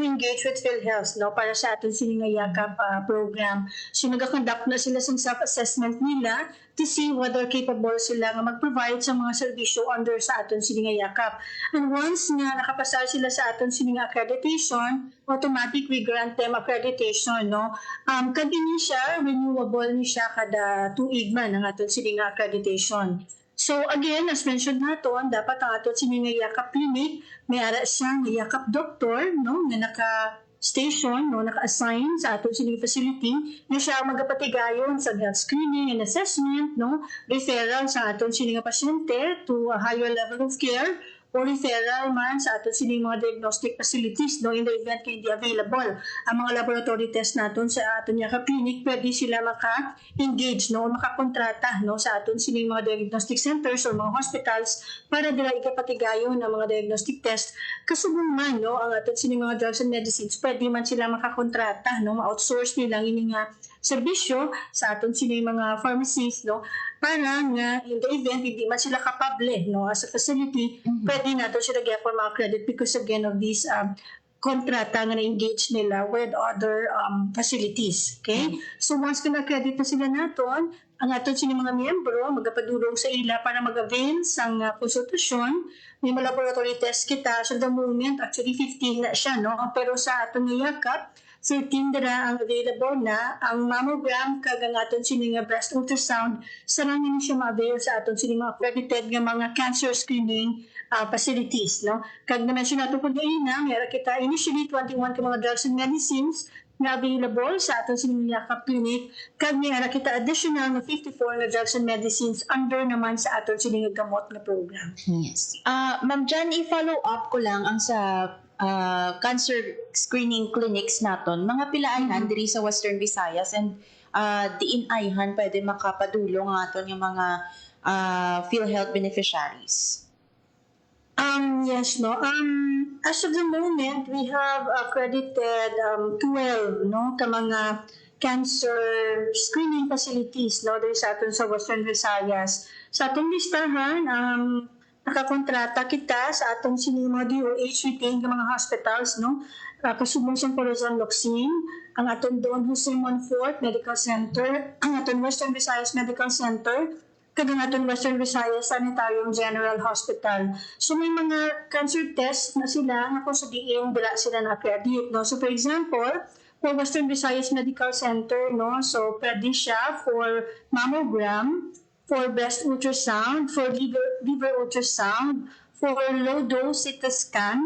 engage with PhilHealth, no, para sa aton sini nga yakap program. So nag-conduct na sila sa self-assessment nila to see whether capable sila nga mag-provide sa mga serbisyo under sa aton sini nga yakap. And once nga nakapasar sila sa aton sini nga accreditation, automatic we grant them accreditation, no. Kag ini siya renewable ni siya kada tuig man ang aton sini nga accreditation. So again, as mentioned naton, dapat ang aton sini nga yakap clinic may ara siya nga yakap doctor, no, nga naka-station, no, naka-assign sa aton sini facility, na siya magapatigayon sa health screening and assessment, no, referral sa aton sini nga pasyente to a higher level of care, or referral man sa aton sini mga diagnostic facilities, no, in the event kay hindi available ang mga laboratory test naton sa aton yakap clinic, pwede sila maka-engage, no, makakontrata, no, sa aton sini mga diagnostic centers or mga hospitals para dila ikapatigayon ng mga diagnostic test. Kasubong man, no, ang aton sini mga drugs and medicines, pwede man sila makakontrata, no, ma-outsource nila ini nga serbisyo sa aton sila mga pharmacies, no, para nga in the event hindi man sila kapable, no, as a facility, pwede nato sila gyapon mga credit because again of these kontrata nga na-engage nila with other facilities. Okay? So once na-credit na sila naton, ang aton sila mga miyembro magapadulong sa ila para mag-avail sa konsultasyon. May mga laboratory test kita. So the moment, actually 15 na siya, no? Pero sa aton nga yakap, 13 dira ang available na. Ang mammogram kag ang aton sila nga breast ultrasound, sarang na siya ma-avail sa aton sila mga accredited nga mga cancer screening facilities, no? Kag na-mention nato po na meron kita initially 21 ka mga drugs and medicines na available sa aton sining yakap clinic. Kag meron kita additional na 54 na drugs and medicines under naman sa aton sining gamot na program. Yes. Ma'am Jan, i-follow up ko lang ang sa cancer screening clinics naton. Mga pilaayhan diri sa Western Visayas and diin-ayhan pwede makapadulong ang aton yung mga PhilHealth beneficiaries. Yes, no. As of the moment, we have accredited 12, no, ka mga cancer screening facilities, no, there sa aton sa Western Visayas. Sa atong listahan, nakakontrata kita sa atong mga DOH retained mga hospitals, no. Kasubong sa Corazon Locsin, ang atong Don Jose Monfort Medical Center, ang atong Western Visayas Medical Center, kagang aton Western Visayas Sanitarium General Hospital. So may mga cancer test na sila nga kung sa diin dila sila na-accredit, no. So for example, for Western Visayas Medical Center, no, so pwede siya for mammogram, for breast ultrasound, for liver ultrasound, for low-dose CT scan,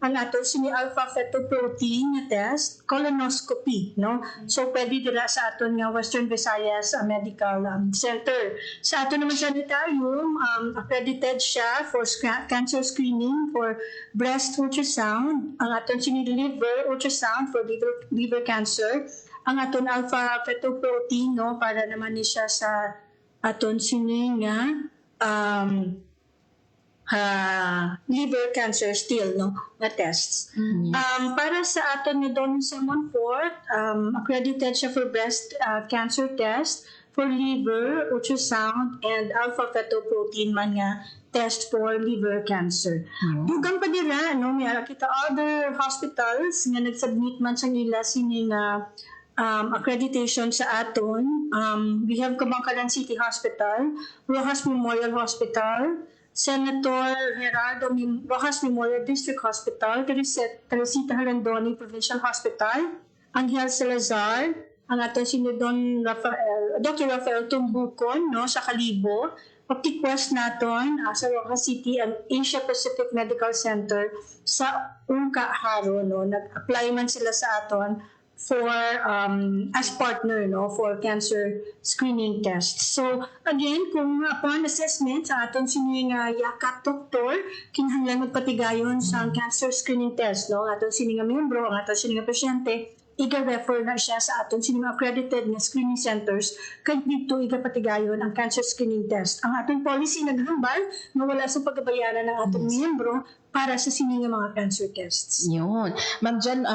ang ato sini alpha fetoprotein na test, colonoscopy, no? So pwede dira sa aton nga Western Visayas Medical Center. Sa aton naman sanitarium, accredited siya for cancer screening, for breast ultrasound, ang aton sini liver ultrasound for liver cancer, ang aton alpha fetoprotein, no, para naman ni siya sa aton sini nga liver cancer still, no, na tests. Para sa aton ni Don Jose Monfort, accredited siya for breast cancer test, for liver ultrasound, and alpha fetoprotein man nga test for liver cancer. Dugang pa dira, no, may kita other hospitals nga nagsubmit man sa nila sining accreditation sa aton. We have Kabangkalan City Hospital, Rojas Memorial Hospital, Senator Gerardo Rojas Memorial District Hospital, Teresita Halandoni Provincial Hospital, Angel Salazar, ang aton sinodon Dr. Rafael Tumbucon, no, sa Kalibo, pagtikwest naton sa Rojas City, ang Asia Pacific Medical Center sa Ungka Haro, no, nag-apply man sila sa aton for as partner, no, for cancer screening tests. So again, kung upon assessment sa aton sining yakap doktor, kinahanglan magpatigayon sa cancer screening test, no, aton sining miyembro, ang aton sining pasyente, iga-refer na siya sa aton sining accredited na screening centers kay dito igapatigayon ang cancer screening test. Ang aton policy naghambal na wala sa pagbabayaran ng aton miyembro para sa sining mga cancer tests. Yun. Ma'am Jan,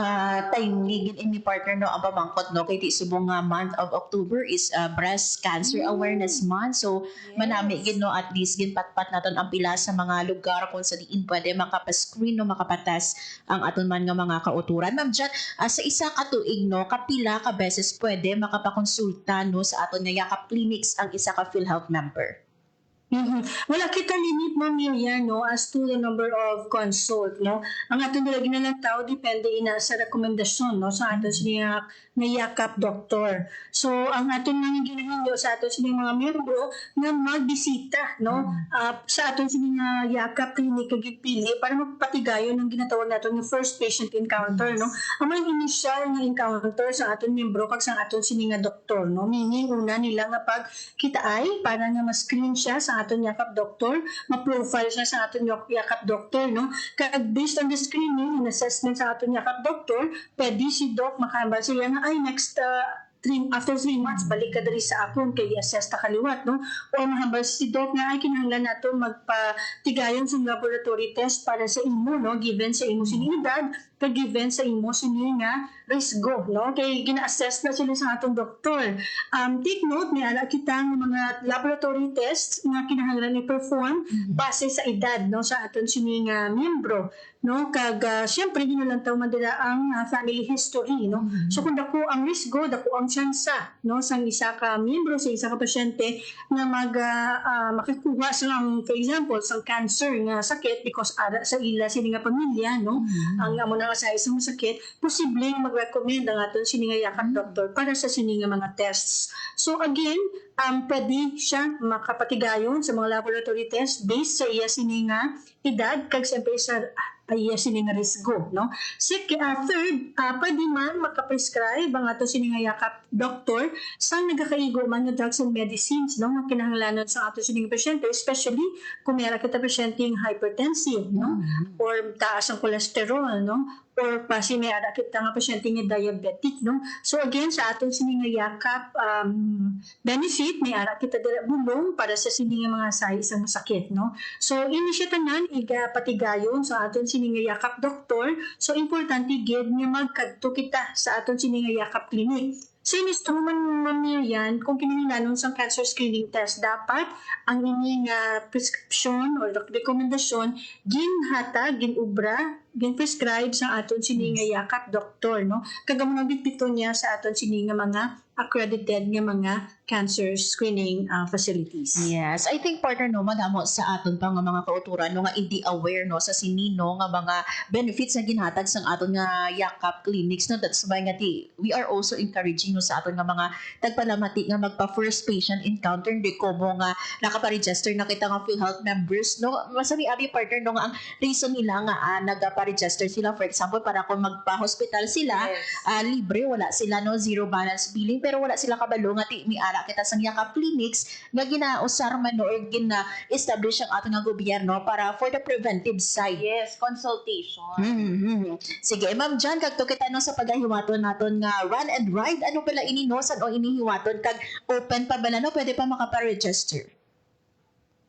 timely gid ini partner, no, ang pamangkot, no, kay subong nga month of October is breast cancer awareness month. So manami gid, no, at least gid patpat naton ang pila sa mga lugar kung sa diin pwede makapa-screen, no, makapatas ang aton man nga mga kauturan. Ma'am Jan, sa isa ka tuig, no, kapila ka beses pwede makapakonsulta, no, sa aton nga yakap clinics ang isa ka PhilHealth member? Wala kita limit, Ma'am Miriam, no, as to the number of consult, no. Ang aton nilagyan na ng tao depende ina sa rekomendasyon, no, sa aton siya yakap doktor. So ang aton nang ginahinyo sa aton siya mga miyembro na magbisita, no, sa aton siya yakap clinic pili para magpatigayon ng ginatawag naton yung first patient encounter, no. Ang mga initial na encounter sa aton miyembro kag sa aton siya doktor, no, meaning una nila nga pag kita ay para nga ma-screen siya sa aton yakap doktor, ma-profile siya sa aton yakap doktor, no. Kag based on the screening and assessment sa aton yakap doktor, pwede si doc makahambal siya nga ay next after 3 months balik ka diri sa akon kay i-assess ta kaliwat, no, o mahambal si doc nga ay kinahanglan nato magpatigayon sa laboratory test para sa imo, no, given sa imo sing edad kag-event sa imo sini nga risgo, no? Kay gina-assess na sila sa atong doktor. Take note, may ala kita ng mga laboratory tests nga kinahanglan i-perform base sa edad, no, sa aton sini nga miyembro, no? Kag syempre ginulantaw man dila ang family history, no? So kung dako ang risgo, dako ang tsansa, no, sang isa ka miyembro sa isa ka pasyente nga makikuha sa for example sang cancer nga sakit because ara sa ila sini nga pamilya, no? Ang amo na sa isang sakit, posible mag-recommend ang aton sini nga yakap doktor para sa sini nga mga tests. So again, pwede siya makapatigayon sa mga laboratory test based sa iya sini nga edad kag siyempre sa iya sini nga risgo, no? Third, pwede man makaprescribe ang ato sini nga yakap doktor sang nagakaigo man nga drugs and medicines, no, nga kinahanglanon sa ato sini nga pasyente, especially kung meron kita pasyente yung hypertensive, no, or taas ang cholesterol, no, or kasi may ara kita nga pasyente nga diabetic, no. So again, sa aton sini nga yakap benefit, may ara kita dira bulong para sa sini nga mga isang sakit, no. So ini siya tanan iga patigayon sa aton sini nga yakap doktor. So importante gid nga magkadto kita sa aton sini nga yakap clinic. So inisto man mamilyan kung kinahanglanon sa cancer screening test, dapat ang ining prescription or rekomendasyon ginhatag, ginubra, gin-prescribe sa aton sini nga yakap doktor, no? Kagamo nga bitbito niya sa aton sini nga mga accredited nga mga cancer screening facilities. Yes, I think partner no madamo sa aton pa nga mga kauturan no nga hindi aware no sa sinino nga mga benefits na ginhatag sa aton nga yakap clinics, no. That's why nga we are also encouraging no sa aton nga mga tagpalamati nga magpa first patient encounter di ko mo nga nakapa-register na kita nga PhilHealth members, no. Masabi abi partner no nga ang reason nila nga nagpa-register sila, for example para kung magpa-hospital sila, libre, wala sila no zero balance billing, pero wala sila kabalo nga mi ara kita sang yakap clinics nga ginausar man no or gina-establish ang ato nga gobyerno para for the preventive side. Yes, consultation. Sige, Ma'am Jan, kagto kita no sa pagahiwaton naton nga run and ride, ano pala ininosan o inihiwaton kag open pa bala no, pwede pa makapa-register?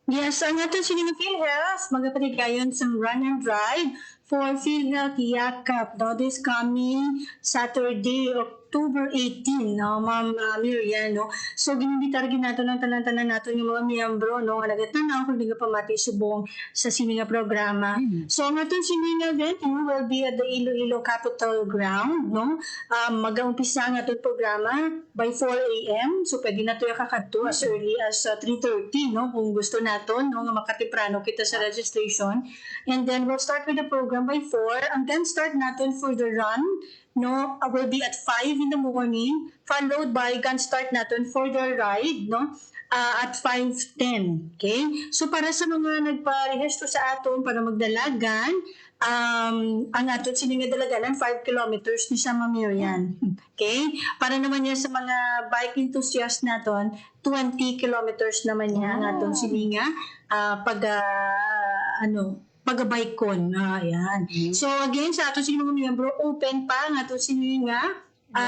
Yes, ang aton sini nga PhilHealth magapatigayon sa run and ride for PhilHealth Yakap, no, this coming Saturday, October 18, no, Ma'am Miriam, no. So ginimbitar nato ng tanan-tanan nato yung mga miyembro, no, nga nagatanaw kung di ka pamati subong sa sini nga programa. So ang aton sini nga venue will be at the Iloilo Capitol Ground, no. Mag-umpisa ang aton programa by 4 a.m. So pwede nato yung kakadto as early as 3:30, no, kung gusto naton, no, nga makatemprano kita sa registration. And then we'll start with the program by 4. And then start natin for the run, no, will be at 5 in the morning, followed by gun start natin for the ride, no, at 5:10. Okay? So para sa mga nagparehistro sa aton para magdalagan, ang aton sini nga dalaganan 5 kilometers ni sa Miriam. Okay? Para naman niya sa mga bike enthusiast naton, 20 kilometers naman niya ang aton sini nga pag-bike-con. Ayan. So again, sa ato sini mga miyembro, open pa ang ato sini nga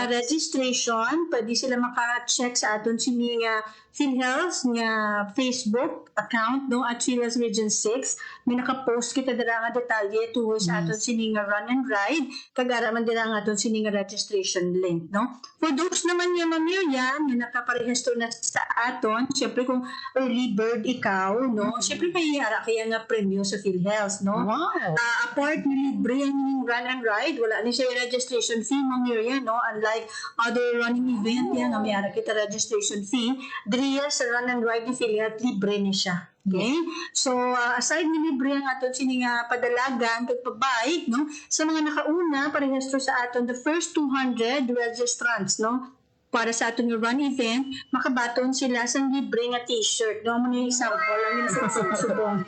registration. Pwede sila maka-check sa aton sini nga PhilHealth nga Facebook account, no, at PhilHealth Region 6. May naka-post kita dira nga detalye tungkol sa aton sini nga run and ride, kagara man dira nga aton sini nga registration link, no. For those naman nga mamilya nga nakaparehistro na sa aton, syempre kung early bird ikaw, no, syempre may ara kaya nga premyo sa PhilHealth, no. Wow. Apart ni libre ang run and ride, wala ni siya registration fee mamilya, no, unlike other running event yan nga may ara kita registration fee. Sa run and ride ni PhilHealth, libre ni siya. Okay? So, aside ni libre ang aton sini nga padalagan kag pabike, no, sa mga nakauna parehistro sa aton the first 200 registrants, no, para sa aton nga run event, makabaton sila sa libre nga t-shirt, no, mo ni example lang yung subong.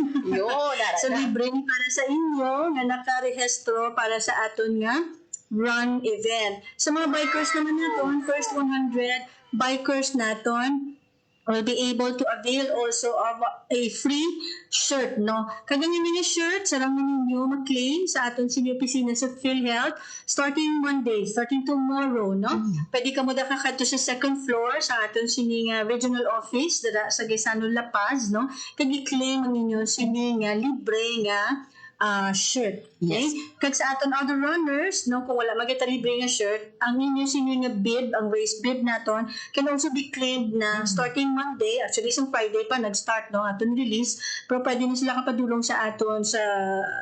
So libre ni para sa inyo nga nakarehistro para sa aton nga run event. Sa mga bikers naman naton, first 100 bikers naton will be able to avail also of a free shirt, no. Kaganyan nga shirt, sarang ninyo mag-claim sa aton sini opisina sa PhilHealth starting Monday, starting tomorrow, no. Pwede ka mo da kakadto sa second floor sa aton sini nga regional office dara sa Gaisano La Paz, no. Kag i-claim ang ninyo sini nga libre nga shirt. Okay? Kag sa aton other runners, no, kung wala magita libre nga shirt, ang inyo sino nga bib, ang race bib naton, can also be claimed na starting Monday, actually isang Friday pa nag-start no aton release, pero pwede na sila kapadulong sa aton sa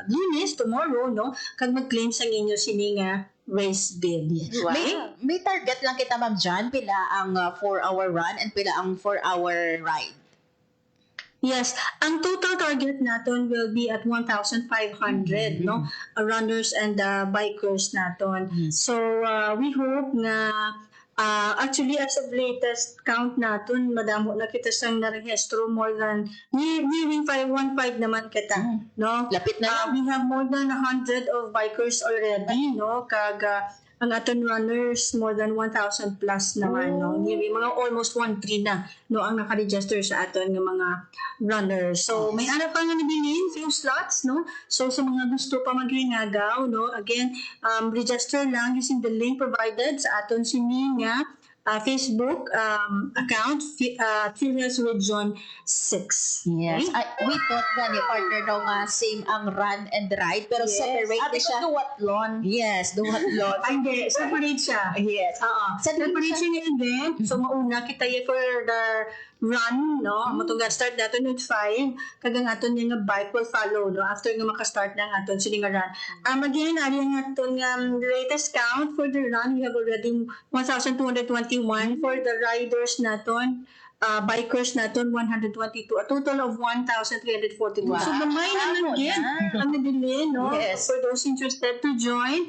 Lunes, tomorrow, no, kag mag-claim sa inyo sini nga race bib. May target lang kita, Ma'am Jan, pila ang 4-hour run and pila ang 4-hour ride. Yes, ang total target naton will be at 1,500, no, runners and bikers naton. So we hope na actually as of latest count naton, madamo na kita sang narehistro, more than nearing 515 naman kita, no. Lapit na. We have more than 100 of bikers already, no, kag ang aton runners more than 1,000 plus naman, no. Mga almost 1,300 na, no, ang naka-register sa aton ng mga runners. So may ara pa nga nabilin few slots, no. So sa mga gusto pa maghingagaw, no, again, register lang using the link provided sa aton sini nga Facebook account, PhilHealth Region 6. Yes. Okay? We thought nga ni partner daw nga same ang run and ride, pero separate na siya. duwatlon. Yes, duwatlon. Hindi, separate siya. Yes. Separate siya nga event. So mauna kita for the run, no? Matungga start natin at 5. Kagang aton nga bike will follow, no? After nga makastart na aton sila nga run. Again, ari nga aton nga latest count for the run, we have already 1,221. For the riders naton, bikers naton 122, a total of 1,342. Wow. So gamay naman again ang nabili, no? Yes. For those interested to join,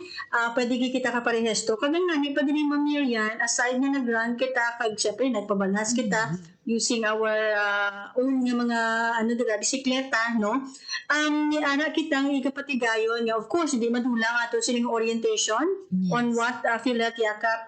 pwede kita ka parehesto. Kagang nani pwede rin mamirian, aside na nag-run kita, kag syempre nagpabalas kita using our own nga mga bisikleta, no? Ni ana kitang ikapatigayon nga, of course hindi madulang ato silang orientation on what PhilHealth Yakap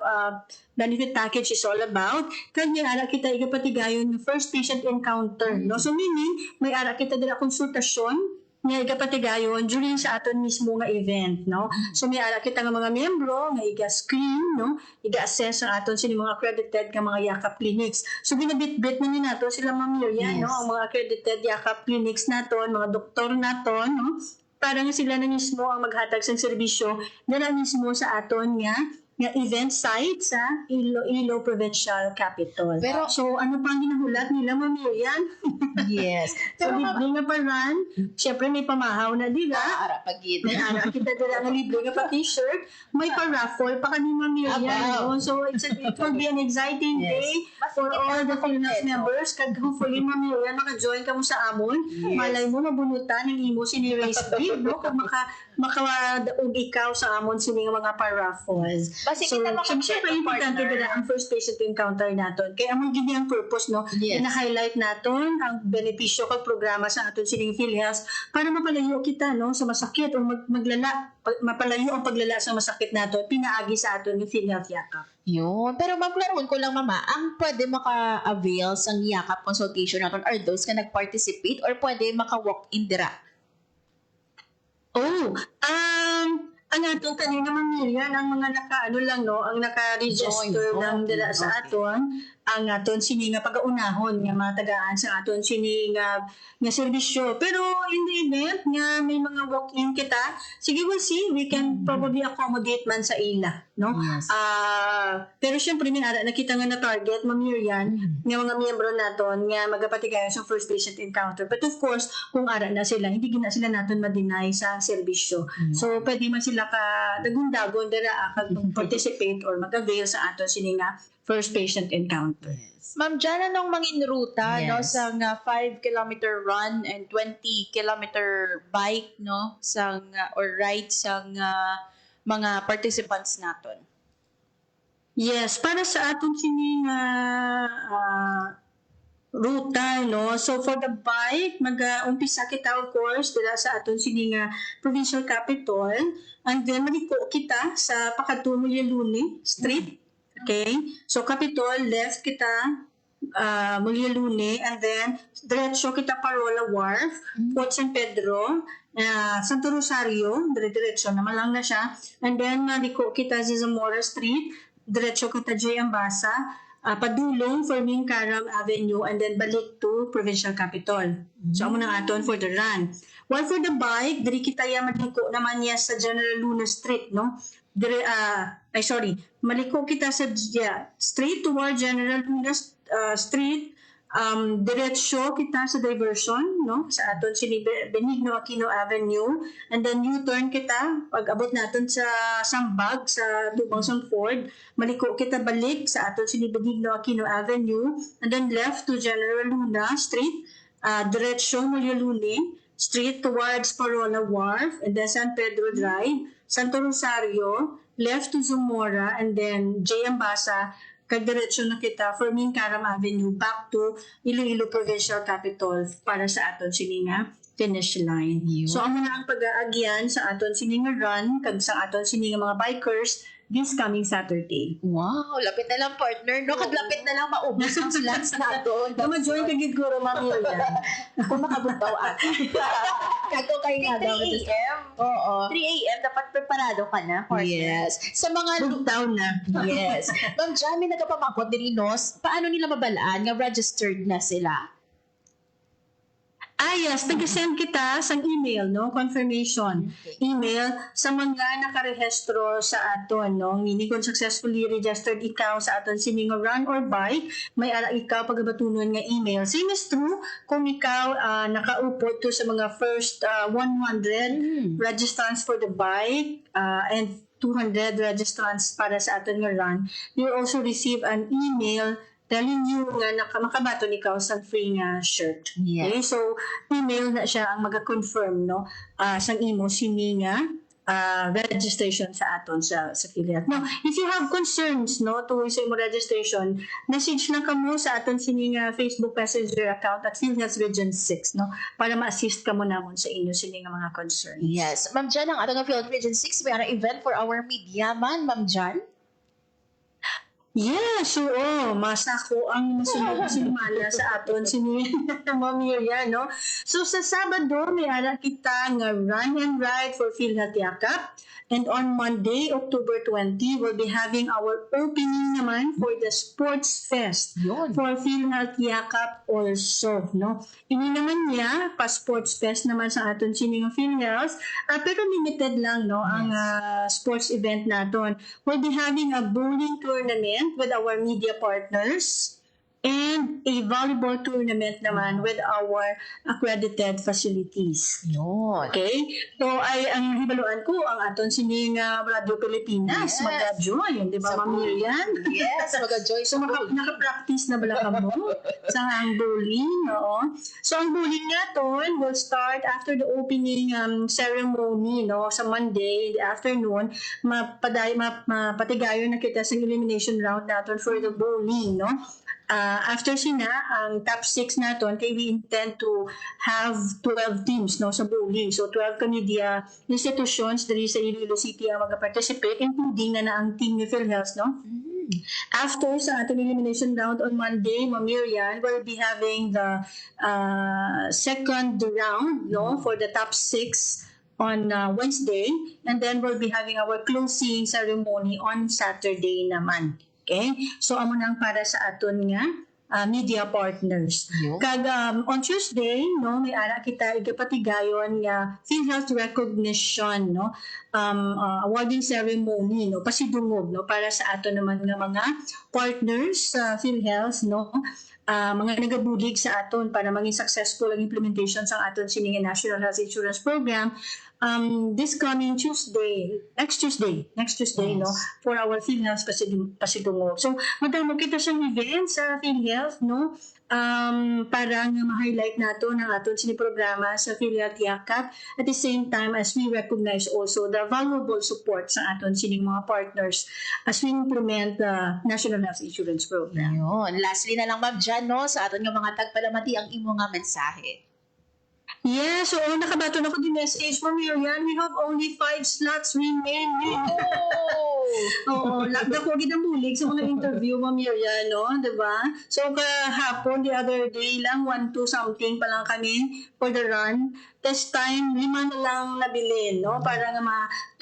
benefit package is all about. Kanya ara kita ikapatigayon ng first patient encounter, no? So meaning may ara kita dira konsultasyon nga ikapatigayon during sa aton mismo nga event, no? So may ara kita nga mga miyembro nga iga-screen, no? Iga-assess ang aton sila mga accredited nga mga Yakap clinics. So binabit-bit na nato sila Ma'am Miriam, no? Ang mga accredited Yakap clinics naton, mga doktor naton, no? Para nga sila na mismo ang maghatag sa serbisyo na mismo sa aton nga event site sa Iloilo Provincial Capital. Pero, so ano pang ginahulat nila, Ma'am Miriam? Yes. So libre nga pa run, syempre may pamahaw na dila. Ara pagid. May ara kita dila nga libre nga pa t-shirt, may pa-raffle pa kani Ma'am Miriam. No? So it will be an exciting day for all the PhilHealth members. Kag hopefully Ma'am Miriam maka-join ka mo sa amon. Malay mo mabunutan ng imo sini race bib, no? Kag makadaog ikaw sa amon sini nga mga pa-raffles. Basi So, kita makapit syempre, importante dila ang first patient encounter naton. Kaya among gini ang purpose, no? Na-highlight naton ang benepisyo kag programa sa aton sining PhilHealth para mapalayo kita, no, sa masakit o mapalayo ang paglala sa masakit naton pinaagi sa aton ng PhilHealth Yakap. Yun. Pero maglaruan ko lang, Mama, ang pwede maka-avail sa Yakap consultation naton are those ka nag-participate or pwede maka-walk-in dira? Ang atong kanina Miriam, ang mga ang naka-register lang dila sa aton, ang aton sini nga pag-aunahon nga matagaan sa aton sini nga serbisyo. Pero in the event nga may mga walk-in kita, sige, we'll see, we can probably accommodate man sa ila, no? Yes. Pero syempre may ara na kita nga na target Ma'am Miriam nga mga miyembro naton nga magapatigayon sa first patient encounter. But of course, kung ara na sila, hindi gina sila naton ma-deny sa serbisyo. So pwede man sila ka dagundagon dira kag participate or mag-avail sa aton sini nga first patient encounter. Ma'am Jan, anong mangin ruta, Yes. no, sa 5-kilometer run and 20-kilometer bike, no, or ride sa mga participants naton? Yes, para sa aton sini nga ruta, no. So for the bike, mag-umpisa kita of course dila sa aton sini nga provincial capital, and then maliko kita sa Pakatungo Yeluni Street. Okay? So Capitol, left kita Mulyalune, and then diretso kita Parola Wharf, Fort San Pedro, Santo Rosario, diretso naman lang na siya. And then maliko kita sa Zamora Street, diretso kita J. Ambasa, padulong Fermin Karam Avenue and then balik to Provincial Capitol. So amo nang aton for the run. While for the bike, diri kita ya maliko naman niya sa General Luna Street, no? Dire maliko kita sa straight toward General Luna Street. Diretsyo kita sa diversion, no? Sa aton si Benigno Aquino Avenue, and then U-turn kita pag abot naton sa Sambag sa Lubang Ford, maliko kita balik sa aton si Benigno Aquino Avenue, and then left to General Luna Street, diretsyo Mulyaluni Street towards Parola Wharf, and then San Pedro Drive, Santo Rosario, left to Zamora, and then J. Ambasa, kagdiretso na kita Fermin Karam Avenue back to Iloilo Provincial Capitol para sa aton sininga finish line. So amo na ang pag-aagyan sa aton sininga run kag sa aton sininga mga bikers this coming Saturday. Wow, lapit na lang partner, no? Kaglapit na lang maubos ang slots natin. Ma-join ka gid guro Ma'am Yulia. Kung makabot daw ako. Kato kayo nga daw. 3 a.m. Oo. 3 a.m. dapat preparado ka na, partner. Yes. Sa mga down na. Yes. Ma'am Jamie, nagpapamakot din Nos, paano nila mabalaan nga registered na sila? Yes, nag-send kita sa email, no? Confirmation. Email sa mga nakarehistro sa aton, no? Meaning kung successfully registered ikaw sa aton sininga run or bike, may ara ikaw pagabatunon nga email. Same is true kung ikaw nakaupot to sa mga first 100 registrants for the bike and 200 registrants para sa aton nga run. You will also receive an email telling you nga makabaton ikaw sa free nga shirt. Yes. Okay? So, email na siya ang mag-confirm, no? Sang imo sini nga registration sa aton sa affiliate. Now, if you have concerns, no, to sa imo registration, message lang kamo sa aton sini nga Facebook Messenger account at PhilHealth Region 6, no? Para ma-assist kamo namon sa inyo sini nga mga concerns. Yes. Ma'am Jan, ang atong PhilHealth Region 6, may ara event for our media man, Ma'am Jan? Yes, oo. Masako ang masunod simana sa aton sini Ma'am Miriam, no? So sa Sabado, may ara kita nga run and ride for PhilHealth Yakap. And on Monday, October 20, we'll be having our opening naman for the Sports Fest for PhilHealth Yakap also, no? Ini naman niya, pa Sports Fest naman sa aton sining PhilHealth, pero limited lang, no, ang sports event naton. We'll be having a bowling tournament with our media partners and a volleyball tournament naman with our accredited facilities. Yun. Okay? So, ang hibaluan ko, ang aton sining Radio Pilipinas, Yes. mag-join, di ba, Ma'am Miriam? Yes, mag-join. So, naka-practice na bala ka mo sa ang bowling, no? So, ang bowling naton will start after the opening ceremony, no? Sa Monday, in the afternoon, mapatigayon na kita sa elimination round naton for the bowling, no? After sina, ang top 6 naton, kay we intend to have 12 teams, no, sa bowling. So, 12 media institutions dali sa Iloilo City ang mag-participate, including na ang team ni PhilHealth, no? After sa ating elimination round on Monday, Ma'am Miriam, we'll be having the second round, no, for the top 6 on Wednesday, and then we'll be having our closing ceremony on Saturday naman. Okay? So, amo nang para sa aton nga media partners. Kag on Tuesday, no, may ara kita igapatigayon nga PhilHealth recognition, no, awarding ceremony, no, pasidungog, no, para sa aton naman nga mga partners sa PhilHealth, no, mga nagabulig sa aton para maging successful ang implementation sa aton sining National Health Insurance Program. This coming Tuesday, next Tuesday, no, for our PhilHealth pasidungog. So, madamo kita siyang event sa PhilHealth, no, para nga ma-highlight nato ng aton siniprograma sa PhilHealth Yakap at the same time as we recognize also the valuable support sa aton sining mga partners as we implement the National Health Insurance Program. Yun. Lastly na lang, Ma'am Jan, no, sa aton nga mga tagpalamati ang imo nga mensahe. Yes, so nakabato na ko din message, Ma'am Miriam. We have only 5 slots remaining. Oh! Oo, dako gid ang bulig sa mga interview mo, Miriam, no? Diba? So, kahapon, the other day lang, 1-2 something pa lang kami for the run. Test time, 5 na lang nabili, no? Para nga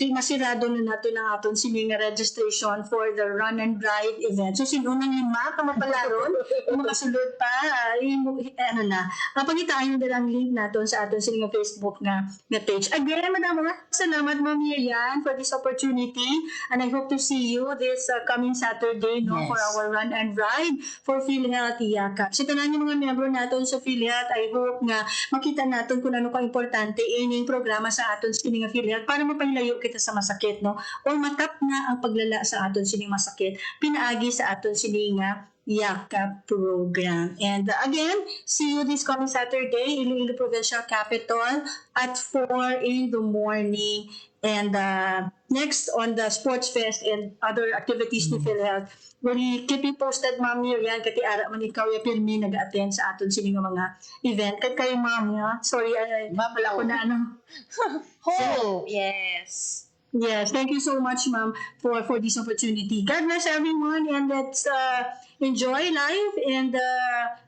masirado na nato ng aton sining registration for the run and ride event. So, sinunang 5 ka mapalaron, kung makasulod pa, pangitaan nyo ang link natin sa aton sining Facebook na page. Again, maraming salamat, Ma'am Miriam, for this opportunity, and I hope to see you this coming Saturday, no, for our run and ride for PhilHealth Yakap. So, tanan yung mga miyembro natin sa PhilHealth, I hope nga makita natin kung ano ka-importante ining programa sa aton sining PhilHealth para mapanlayo kita sa masakit, no, or matap na ang paglala sa aton sining masakit, pinaagi sa aton sining Yakap program. And again, see you this coming Saturday, Iloilo Provincial Capitol at 4 in the morning. And next on the Sports Fest and other activities ni PhilHealth, we'll keep you posted, Ma'am Miriam, kati ara man ikaw ya pirmi nag-attend sa aton sining mga event. Kat kayo, Ma'am, sorry, wala ko na Hope, yes. Yes, thank you so much, Ma'am, for this opportunity. God bless everyone, and let's enjoy life. And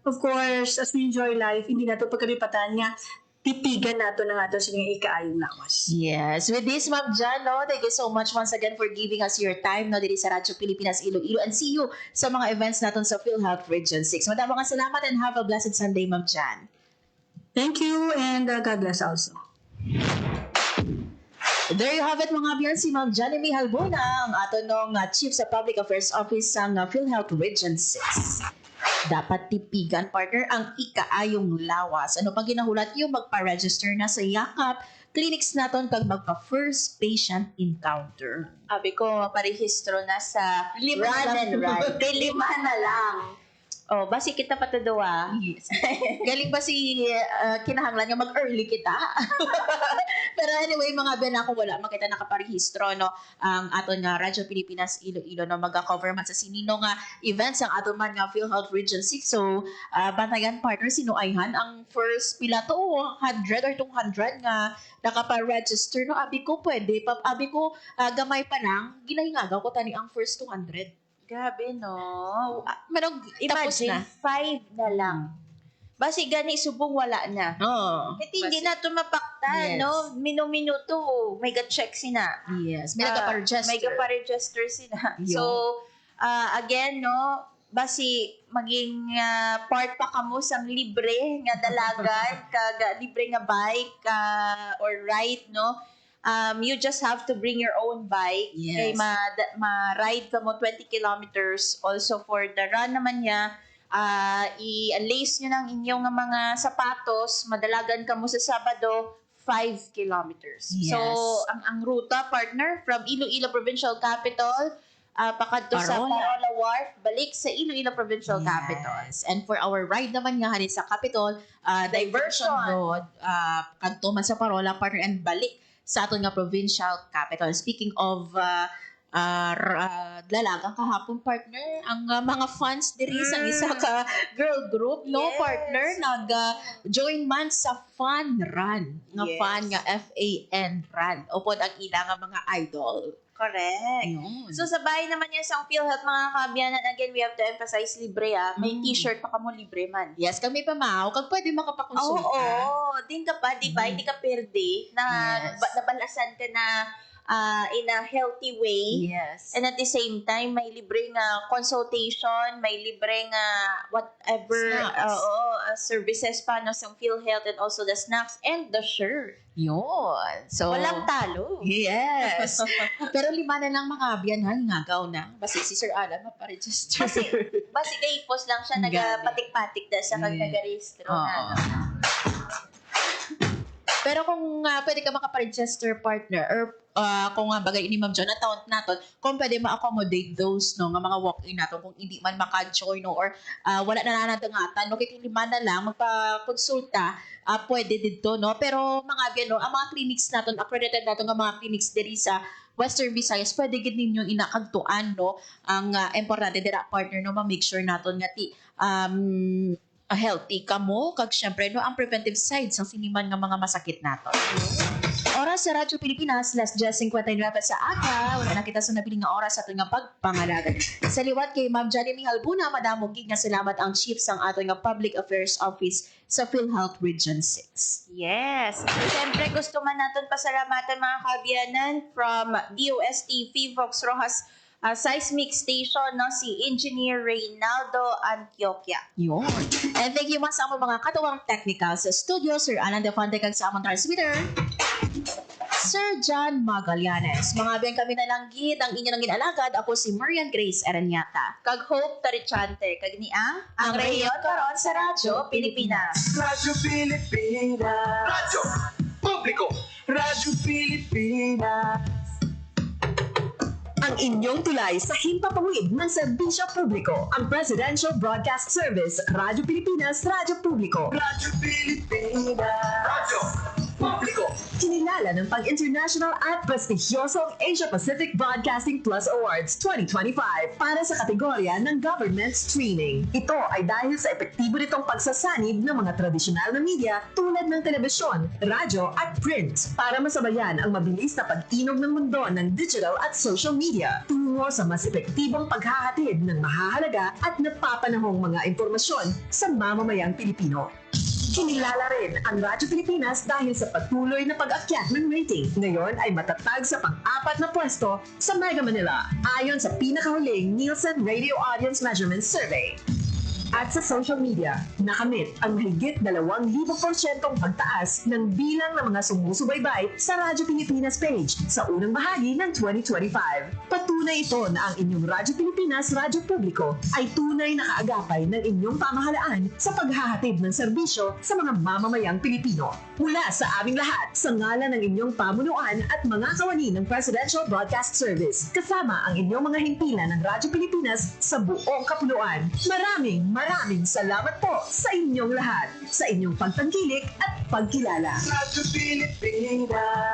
of course, as we enjoy life, hindi nato pagkalipatan nga pipigan nato ng ato sining ikaayong lawas. Yes. With this, Ma'am Jan, no, thank you so much once again for giving us your time, no, dito sa Radyo Pilipinas Iloilo, and see you sa mga events natin sa PhilHealth Region 6. Maraming salamat and have a blessed Sunday, Ma'am Jan. Thank you, and God bless also. There you have it, mga biyan, si Ma'am Janemy Halbona, ang ato nung Chief sa Public Affairs Office ng PhilHealth Region 6. Dapat tipigan, partner, ang ikaayong lawas. Ano pang ginahulat yung magpa-register na sa Yakap clinics naton kag magpa-first patient encounter. Abi ko, maparehistro na sa run and ride. Kay 5 na lang. Oh, basi kita patuduwa. Yes. Galing ba si kinahanglan nga mag-early kita? Pero anyway, mga ben, ako wala makita nakaparehistro, no, ang aton nga Radyo Pilipinas Iloilo, no, mag-cover man sa sinino nga events ang aton man nga PhilHealth Region 6. So, bantayan, partner, sinuayhan ang first pila to 100 or 200 nga nakapa-register, no. Abi ko pwede, abi ko gamay pa lang, ginahingagaw ko tani ang first 200. Grabe, no? Imagine, 5 na lang. Basi gani subong wala na. Oo. Kasi hindi na ito mapakta, Yes. no? Minuto, may ga-check sina. Yes. May nagpa-register. May ga-register sina. Yun. So, again, no? Basi maging part pa kamo sang libre nga dalagan, kag libre nga bike or ride, no? You just have to bring your own bike. Yes. Kay ma-ride ka mo 20 kilometers. Also for the run naman niya, i-lace nyo ng inyong mga sapatos, madalagan ka mo sa Sabado, 5 kilometers. Yes. So, ang ruta, partner, from Iloilo Provincial Capital, pakadto sa Parola Wharf, balik sa Iloilo Provincial Capital. And for our ride naman nga hanin sa Capitol, Diversion Road, kanto man sa Parola, partner, and balik sa aton nga provincial capital. Speaking of dalagang kahapon, partner, ang mga fans diri sa isa ka girl group, no, partner, nag-join man sa fun run. Nga fun nga FAN run. Upod ang ilang mga idol. Correct. Yun. So, sabay naman yan sa PhilHealth, mga kabiyanan. Again, we have to emphasize libre, May t-shirt pa ka mo, libre man. Yes, kami pa mao. Kag pwede makapakonsulta. Oo. Din ka pa, di ba? Hindi ka per day na nabalasan ka na in a healthy way. Yes. And at the same time, may libre nga consultation, may libre nga whatever services pa no, sa PhilHealth, and also the snacks and the shirt. Yun. So, walang talo. Yes. Pero 5 na lang mga biyan, ngagaw na. Basi si Sir Alan maparegister. Basi kay post lang siya, nagapatik-patik da sa kag-nagarehistro na. Pero kung pwede ka makaparegister, partner, or kung bagay ni Ma'am John, na-count natin, kung pwede ma-accommodate those, no, nga mga walk-in natin, kung hindi man maka-join, no, or wala na natangatan, no, kaya 5 na lang, magpa-konsulta, pwede dito, no. Pero mga biyan, no, ang mga clinics natin, accredited natin ang mga clinics diri sa Western Visayas, pwede gid ninyo inakagtuan, no. Ang importante dira, partner, no, ma-make sure natin nga healthy ka mo, kag syempre no, ang preventive sides ng siniman nga mga masakit nato. Oras sa Radyo Pilipinas, last 10:59 sa aga. Wala na kita sa nabiling nga oras sa ato nga pagpangalagan. Sa liwat kay Ma'am Johnny Mihalbuna, madamog gig nga salamat ang chief sang ato nga Public Affairs Office sa PhilHealth Region 6. Yes. Siyempre, gusto man natin pasalamatan mga kabiyanan from DOST Vivox Rojas Seismic Station, no, si Engineer Reynaldo Antioquia. Yun. And thank you mas sa mga katuwang technical sa studio, Sir Alan Defante kag sa among transmitter, Sir John Magallanes. Mga biyang kami nalanggit ang inyo nang ginalagad. Ako si Marian Grace Aranyata. Kag Hope Tarichante. Kag ni ang rehiyon karon sa Radyo Pilipinas. Radyo Pilipinas. Radyo Publiko. Radyo Pilipinas. Ang inyong tulay sa himpapawid ng serbisyo publiko, ang Presidential Broadcast Service, Radyo Pilipinas, Radyo Publiko. Radyo Pilipinas. Radyo Publiko. Kinilala ng pang-international at prestigyosong Asia Pacific Broadcasting Plus Awards 2025 para sa kategorya ng Government Streaming. Ito ay dahil sa epektibo nitong pagsasanib ng mga tradisyonal na media tulad ng telebisyon, radyo at print para masabayan ang mabilis na pag-inog ng mundo ng digital at social media tungo sa mas epektibong paghahatid ng mahahalaga at napapanahong mga impormasyon sa mamamayang Pilipino. Kinilala rin ang Radyo Pilipinas dahil sa patuloy na pag-akyat ng rating. Ngayon ay matatag sa pang-4 na pwesto sa Mega Manila ayon sa pinakahuling Nielsen Radio Audience Measurement Survey. At sa social media, nakamit ang mahigit 2,000% pagtaas ng bilang ng mga sumusubaybay sa Radyo Pilipinas page sa unang bahagi ng 2025. Patunay ito na ang inyong Radyo Pilipinas Radyo Publiko ay tunay na kaagapay ng inyong pamahalaan sa paghahatid ng serbisyo sa mga mamamayang Pilipino. Mula sa aming lahat, sa ngalan ng inyong pamunuan at mga kawani ng Presidential Broadcast Service, kasama ang inyong mga himpilan ng Radyo Pilipinas sa buong kapuluan. Maraming salamat po sa inyong lahat, sa inyong pagtangkilik at pagkilala. Radyo Pilipinas.